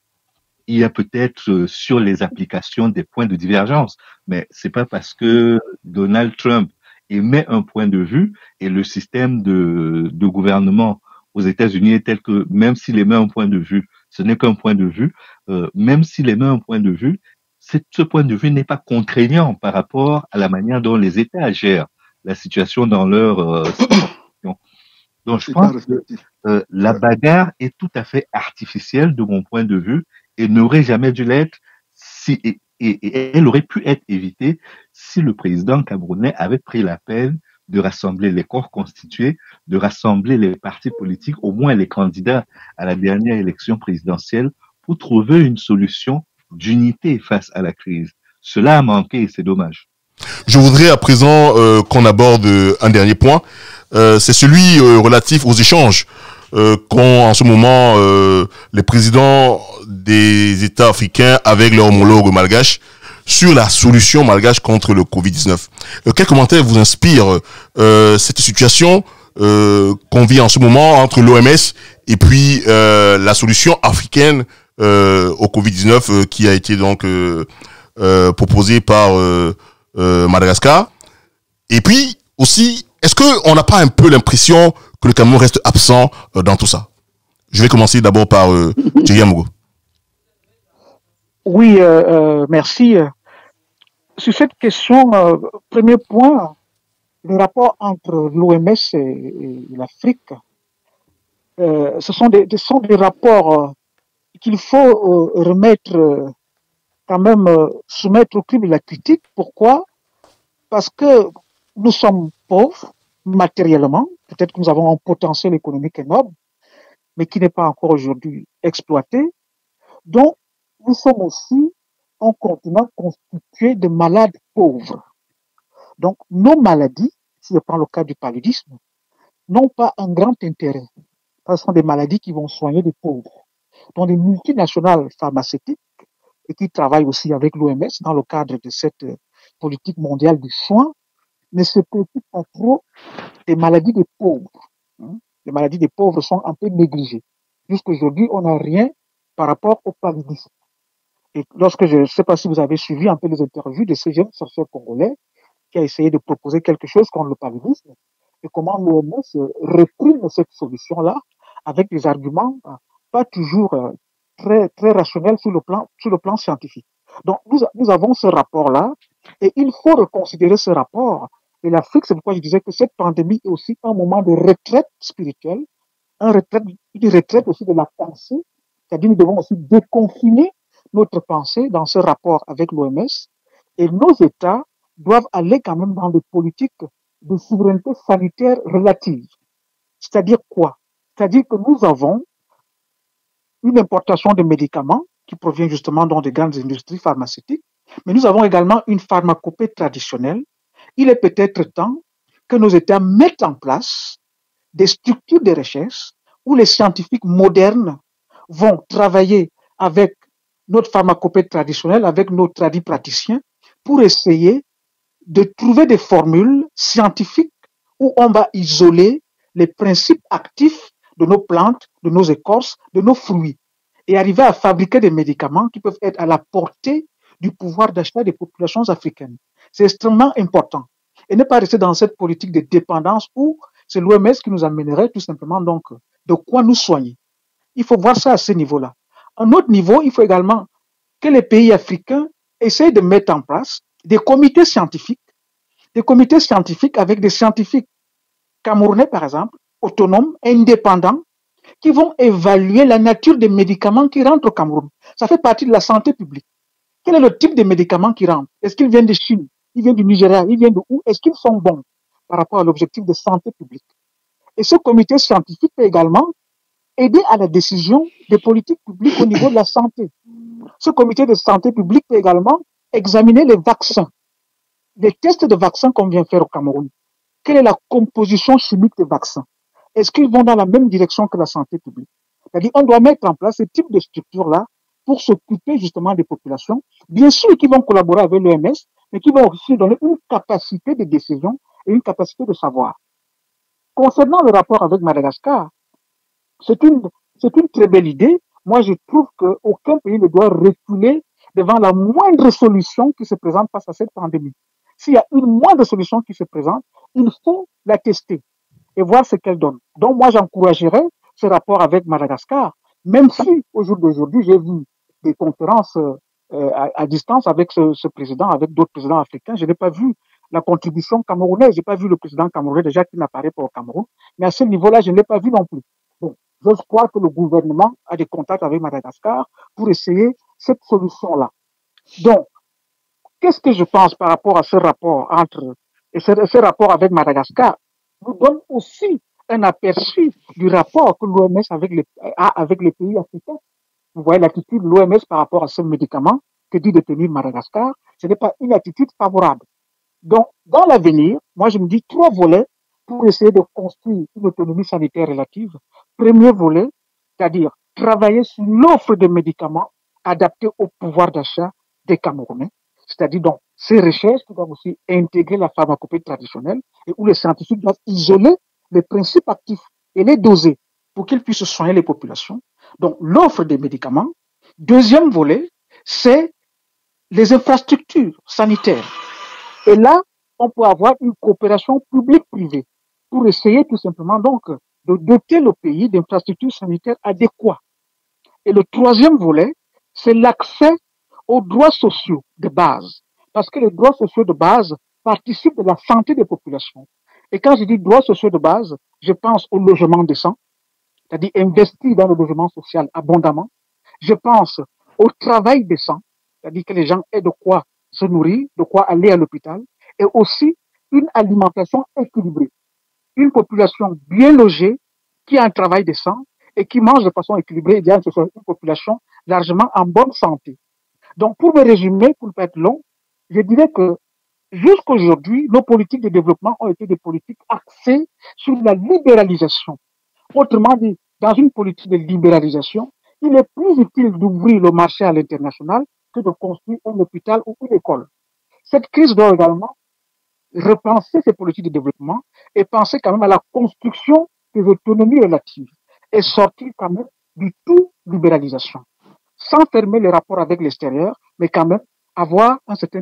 Il y a peut-être sur les applications des points de divergence, mais c'est pas parce que Donald Trump émet un point de vue et le système de gouvernement aux États-Unis est tel que même s'il émet un point de vue, ce n'est qu'un point de vue, même s'il émet un point de vue, ce point de vue n'est pas contraignant par rapport à la manière dont les États gèrent la situation dans leur situation. Donc je pense que la bagarre est tout à fait artificielle de mon point de vue et n'aurait jamais dû l'être si et elle aurait pu être évitée si le président camerounais avait pris la peine de rassembler les corps constitués, de rassembler les partis politiques, au moins les candidats à la dernière élection présidentielle, pour trouver une solution d'unité face à la crise. Cela a manqué et c'est dommage. Je voudrais à présent qu'on aborde un dernier point. C'est celui relatif aux échanges qu'ont en ce moment les présidents des États africains avec leurs homologues malgaches sur la solution malgache contre le Covid-19. Quel commentaire vous inspire cette situation qu'on vit en ce moment entre l'OMS et puis la solution africaine au Covid-19 qui a été donc proposée par Madagascar? Et puis aussi, est-ce qu'on n'a pas un peu l'impression que le Cameroun reste absent dans tout ça? Je vais commencer d'abord par Thierry Amogo. Oui, merci. Sur cette question, premier point, le rapport entre l'OMS et l'Afrique, ce sont des rapports qu'il faut remettre, quand même, soumettre au crible de la critique. Pourquoi? Parce que nous sommes pauvres matériellement, peut-être que nous avons un potentiel économique énorme, mais qui n'est pas encore aujourd'hui exploité. Donc, nous sommes aussi un continent constitué de malades pauvres. Donc, nos maladies, si je prends le cas du paludisme, n'ont pas un grand intérêt. Ce sont des maladies qui vont soigner les pauvres. Donc, les multinationales pharmaceutiques, et qui travaillent aussi avec l'OMS dans le cadre de cette politique mondiale du soin, ne se préoccupent pas trop des maladies des pauvres. les maladies des pauvres sont un peu négligées. Jusqu'aujourd'hui, on n'a rien par rapport au paludisme. Et lorsque je ne sais pas si vous avez suivi un peu les interviews de ces jeunes chercheurs congolais qui a essayé de proposer quelque chose contre le paludisme et comment l'OMS réprime cette solution-là avec des arguments pas toujours très rationnels sur le plan scientifique. Donc, nous avons ce rapport-là et il faut reconsidérer ce rapport. Et l'Afrique, c'est pourquoi je disais que cette pandémie est aussi un moment de retraite spirituelle, une retraite aussi de la pensée. C'est-à-dire, nous devons aussi déconfiner notre pensée dans ce rapport avec l'OMS et nos États doivent aller quand même dans des politiques de souveraineté sanitaire relative. C'est-à-dire quoi? C'est-à-dire que nous avons une importation de médicaments qui provient justement dans des grandes industries pharmaceutiques, mais nous avons également une pharmacopée traditionnelle. Il est peut-être temps que nos États mettent en place des structures de recherche où les scientifiques modernes vont travailler avec notre pharmacopée traditionnelle, avec nos praticiens, pour essayer de trouver des formules scientifiques où on va isoler les principes actifs de nos plantes, de nos écorces, de nos fruits, et arriver à fabriquer des médicaments qui peuvent être à la portée du pouvoir d'achat des populations africaines. C'est extrêmement important. Et ne pas rester dans cette politique de dépendance où c'est l'OMS qui nous amènerait tout simplement donc de quoi nous soigner. Il faut voir ça à ce niveau-là. À un autre niveau, il faut également que les pays africains essayent de mettre en place des comités scientifiques avec des scientifiques camerounais, par exemple, autonomes, indépendants, qui vont évaluer la nature des médicaments qui rentrent au Cameroun. Ça fait partie de la santé publique. Quel est le type de médicaments qui rentrent? Est-ce qu'ils viennent de Chine? Ils viennent du Nigeria? Ils viennent de où? Est-ce qu'ils sont bons par rapport à l'objectif de santé publique? Et ce comité scientifique peut également aider à la décision des politiques publiques au niveau de la santé. Ce comité de santé publique peut également examiner les vaccins, les tests de vaccins qu'on vient faire au Cameroun. Quelle est la composition chimique des vaccins? Est-ce qu'ils vont dans la même direction que la santé publique? C'est-à-dire, on doit mettre en place ce type de structure-là pour s'occuper justement des populations, bien sûr qui vont collaborer avec l'OMS, mais qui vont aussi donner une capacité de décision et une capacité de savoir. Concernant le rapport avec Madagascar, c'est une très belle idée. Moi, je trouve qu'aucun pays ne doit reculer devant la moindre solution qui se présente face à cette pandémie. S'il y a une moindre solution qui se présente, il faut la tester et voir ce qu'elle donne. Donc, moi, j'encouragerais ce rapport avec Madagascar, même si, au jour d'aujourd'hui, j'ai vu des conférences à distance avec ce président, avec d'autres présidents africains. Je n'ai pas vu la contribution camerounaise. Je n'ai pas vu le président camerounais déjà qui n'apparaît pas au Cameroun. Mais à ce niveau-là, je ne l'ai pas vu non plus. Bon, j'ose croire que le gouvernement a des contacts avec Madagascar pour essayer cette solution-là. Donc, qu'est-ce que je pense par rapport à ce rapport ce rapport avec Madagascar nous donne aussi un aperçu du rapport que l'OMS a avec les pays africains. Vous voyez l'attitude de l'OMS par rapport à ce médicament que dit détenir Madagascar, ce n'est pas une attitude favorable. Donc, dans l'avenir, moi je me dis 3 volets pour essayer de construire une autonomie sanitaire relative. Premier volet, c'est-à-dire travailler sur l'offre de médicaments adaptés au pouvoir d'achat des Camerounais. C'est-à-dire donc ces recherches qui doivent aussi intégrer la pharmacopée traditionnelle et où les scientifiques doivent isoler les principes actifs et les doser pour qu'ils puissent soigner les populations. Donc l'offre des médicaments. Deuxième volet, c'est les infrastructures sanitaires. Et là, on peut avoir une coopération publique-privée pour essayer tout simplement donc de doter le pays d'infrastructures sanitaires adéquates. Et le troisième volet, c'est l'accès aux droits sociaux de base. Parce que les droits sociaux de base participent de la santé des populations. Et quand je dis droits sociaux de base, je pense au logement décent, c'est-à-dire investir dans le logement social abondamment. Je pense au travail décent, c'est-à-dire que les gens aient de quoi se nourrir, de quoi aller à l'hôpital, et aussi une alimentation équilibrée. Une population bien logée, qui a un travail décent et qui mange de façon équilibrée, et bien que ce soit une population largement en bonne santé. Donc, pour me résumer, pour ne pas être long, je dirais que jusqu'aujourd'hui, nos politiques de développement ont été des politiques axées sur la libéralisation. Autrement dit, dans une politique de libéralisation, il est plus utile d'ouvrir le marché à l'international que de construire un hôpital ou une école. Cette crise doit également repenser ces politiques de développement et penser quand même à la construction quelques autonomies relatives et sortir quand même du tout libéralisation, sans fermer les rapports avec l'extérieur, mais quand même avoir un certain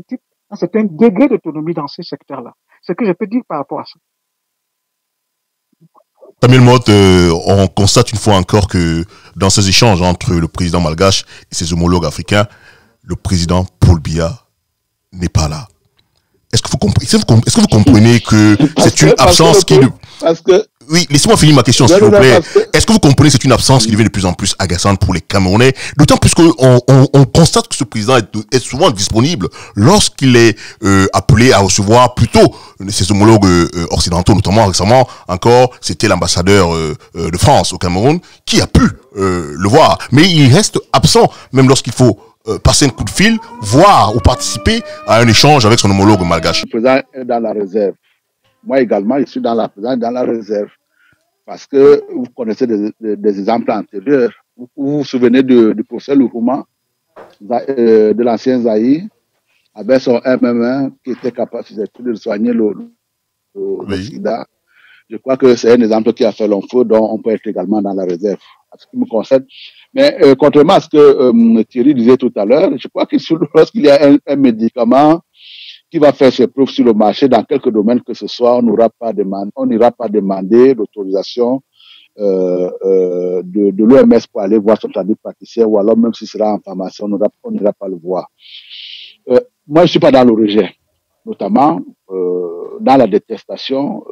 degré d'autonomie dans ces secteurs-là. C'est ce que je peux dire par rapport à ça. Samuel Motte, on constate une fois encore que dans ces échanges entre le président malgache et ses homologues africains, le président Paul Biya n'est pas là. Est-ce que vous comprenez que c'est une absence qui... Oui, laissez-moi finir ma question, s'il vous plaît. Est-ce que vous comprenez que c'est une absence qui devient de plus en plus agaçante pour les Camerounais? D'autant plus qu'on constate que ce président est souvent disponible lorsqu'il est appelé à recevoir plutôt ses homologues occidentaux, notamment récemment encore, c'était l'ambassadeur de France au Cameroun qui a pu le voir. Mais il reste absent, même lorsqu'il faut passer un coup de fil, voir ou participer à un échange avec son homologue malgache. Le président est dans la réserve. Moi également, je suis dans la réserve. Parce que vous connaissez des exemples antérieurs. Vous vous souvenez du professeur Loukouma, de l'ancien Zaïre, avec son MM1 qui était capable de soigner le sida. Je crois que c'est un exemple qui a fait long feu, dont on peut être également dans la réserve, à ce qui me concerne. Mais contrairement à ce que Thierry disait tout à l'heure, je crois que lorsqu'il y a un médicament qui va faire ses preuves sur le marché dans quelques domaines que ce soit, on n'ira pas demander l'autorisation de l'OMS pour aller voir son praticien, ou alors même s'il sera en pharmacie, on n'ira pas le voir. Moi, je suis pas dans le rejet, notamment dans la détestation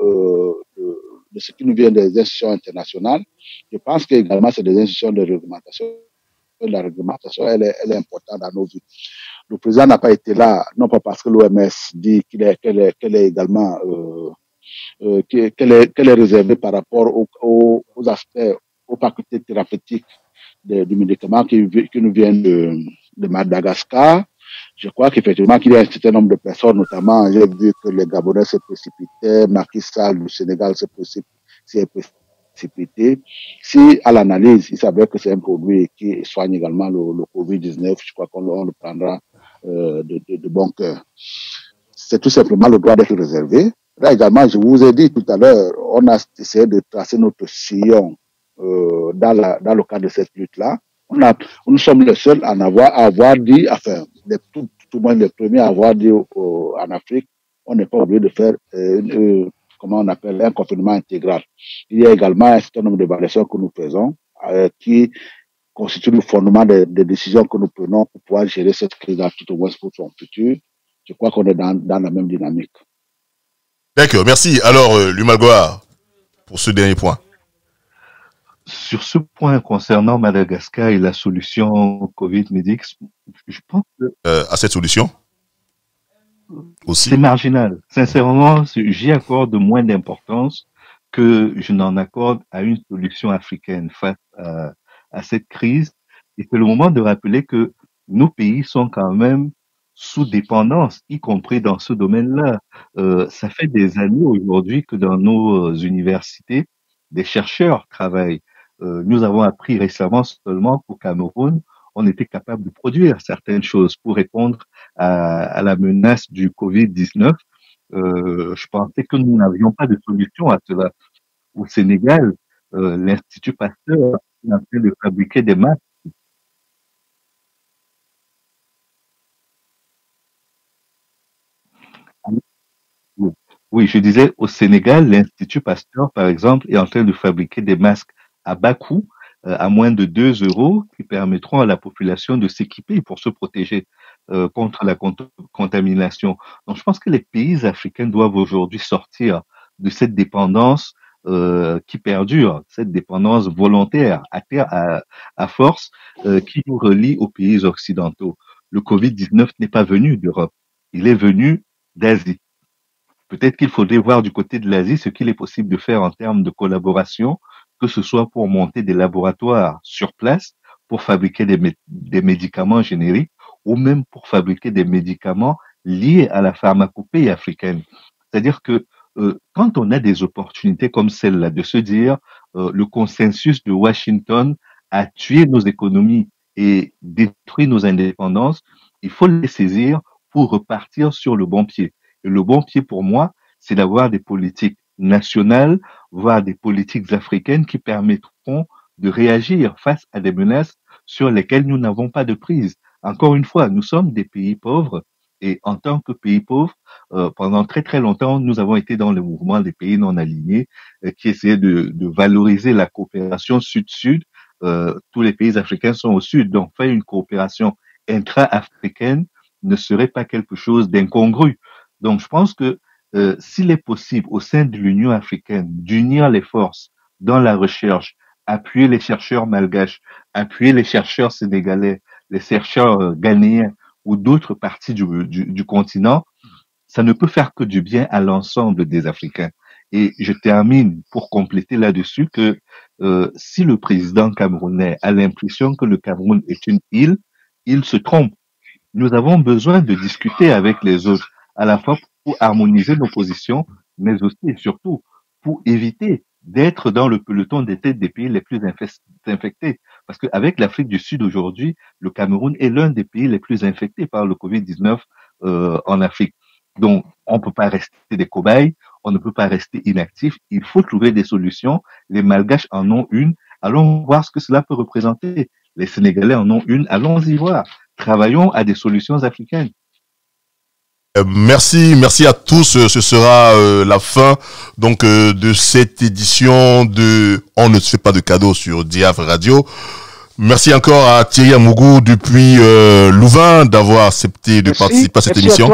de ce qui nous vient des institutions internationales. Je pense qu'également, c'est des institutions de réglementation. La réglementation, elle est importante dans nos vies. Le président n'a pas été là, non pas parce que l'OMS dit qu'elle est également qu'elle est réservée par rapport aux aspects, aux facultés thérapeutiques du médicament qui nous viennent de Madagascar. Je crois qu'effectivement qu'il y a un certain nombre de personnes, notamment, j'ai vu que les Gabonais se précipitaient, Macky Sall du Sénégal s'est précipité. Si à l'analyse, il s'avère que c'est un produit qui soigne également le Covid-19, je crois qu'on le prendra de bon cœur. C'est tout simplement le droit d'être réservé. Là également, je vous ai dit tout à l'heure, on a essayé de tracer notre sillon dans le cadre de cette lutte-là. Nous sommes les seuls à avoir dit, enfin, tout le monde les premiers à avoir dit en Afrique, on n'est pas obligé de faire comment on appelle, un confinement intégral. Il y a également un certain nombre d'évaluations que nous faisons qui constituent le fondement des décisions que nous prenons pour pouvoir gérer cette crise tout au moins pour son futur. Je crois qu'on est dans la même dynamique. D'accord, merci. Alors, Lumalgoa, pour ce dernier point. Sur ce point concernant Madagascar et la solution Covid-Medix, je pense que... à cette solution aussi. C'est marginal. Sincèrement, j'y accorde moins d'importance que je n'en accorde à une solution africaine face à cette crise. Et c'est le moment de rappeler que nos pays sont quand même sous dépendance, y compris dans ce domaine-là. Ça fait des années aujourd'hui que dans nos universités, des chercheurs travaillent. Nous avons appris récemment seulement qu'au Cameroun, on était capable de produire certaines choses pour répondre à la menace du Covid-19. Je pensais que nous n'avions pas de solution à cela. Au Sénégal, l'Institut Pasteur est en train de fabriquer des masques. Oui, je disais, au Sénégal, l'Institut Pasteur, par exemple, est en train de fabriquer des masques à bas coût, à moins de 2 € qui permettront à la population de s'équiper pour se protéger contre la contamination. Donc, je pense que les pays africains doivent aujourd'hui sortir de cette dépendance qui perdure, cette dépendance volontaire à force qui nous relie aux pays occidentaux. Le Covid-19 n'est pas venu d'Europe, il est venu d'Asie. Peut-être qu'il faudrait voir du côté de l'Asie ce qu'il est possible de faire en termes de collaboration, que ce soit pour monter des laboratoires sur place, pour fabriquer des médicaments génériques, ou même pour fabriquer des médicaments liés à la pharmacopée africaine. C'est-à-dire que quand on a des opportunités comme celle-là, de se dire le consensus de Washington a tué nos économies et détruit nos indépendances, il faut les saisir pour repartir sur le bon pied. Et le bon pied pour moi, c'est d'avoir des politiques nationales, voire des politiques africaines qui permettront de réagir face à des menaces sur lesquelles nous n'avons pas de prise. Encore une fois, nous sommes des pays pauvres et en tant que pays pauvres, pendant très très longtemps, nous avons été dans le mouvement des pays non alignés qui essayaient de valoriser la coopération sud-sud. Tous les pays africains sont au sud, donc faire une coopération intra-africaine ne serait pas quelque chose d'incongru. Donc je pense que s'il est possible au sein de l'Union africaine d'unir les forces dans la recherche, appuyer les chercheurs malgaches, appuyer les chercheurs sénégalais, les chercheurs ghanéens ou d'autres parties du continent, ça ne peut faire que du bien à l'ensemble des Africains. Et je termine pour compléter là-dessus que si le président camerounais a l'impression que le Cameroun est une île, il se trompe. Nous avons besoin de discuter avec les autres, à la fois pour harmoniser nos positions, mais aussi et surtout pour éviter d'être dans le peloton des têtes des pays les plus infectés. Parce qu'avec l'Afrique du Sud aujourd'hui, le Cameroun est l'un des pays les plus infectés par le Covid-19 en Afrique. Donc, on ne peut pas rester des cobayes, on ne peut pas rester inactif, il faut trouver des solutions. Les Malgaches en ont une, allons voir ce que cela peut représenter. Les Sénégalais en ont une, allons-y voir. Travaillons à des solutions africaines. Merci à tous. Ce sera la fin donc de cette édition de On ne se fait pas de cadeaux sur Diaf Radio. Merci encore à Thierry Amougou depuis Louvain d'avoir accepté de participer à cette émission.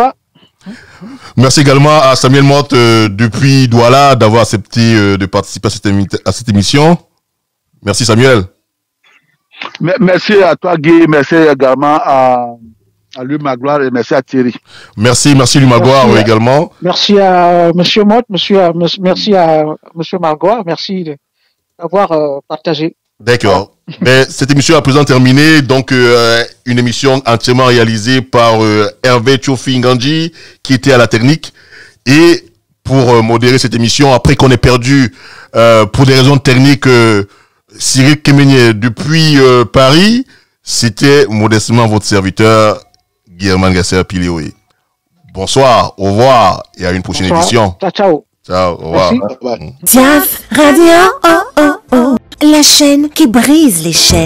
Merci également à Samuel Motte depuis Douala d'avoir accepté de participer à cette émission. Merci Samuel. Merci à toi Guy, merci également à lui Magloire et merci à Thierry. Merci lui Magloire également. Merci à Monsieur Motte, merci à Monsieur Magloire, merci d'avoir partagé. D'accord. Mais cette émission est à présent terminée, donc une émission entièrement réalisée par Hervé Tchofi Nganji qui était à la technique et pour modérer cette émission après qu'on ait perdu pour des raisons techniques Cyril Kemenye depuis Paris, c'était modestement votre serviteur Guillermo Gasser Piléoé. Bonsoir, au revoir et à une prochaine édition. Ciao. Ciao, au revoir. Diaf Radio, oh oh oh, la chaîne qui brise les chaînes.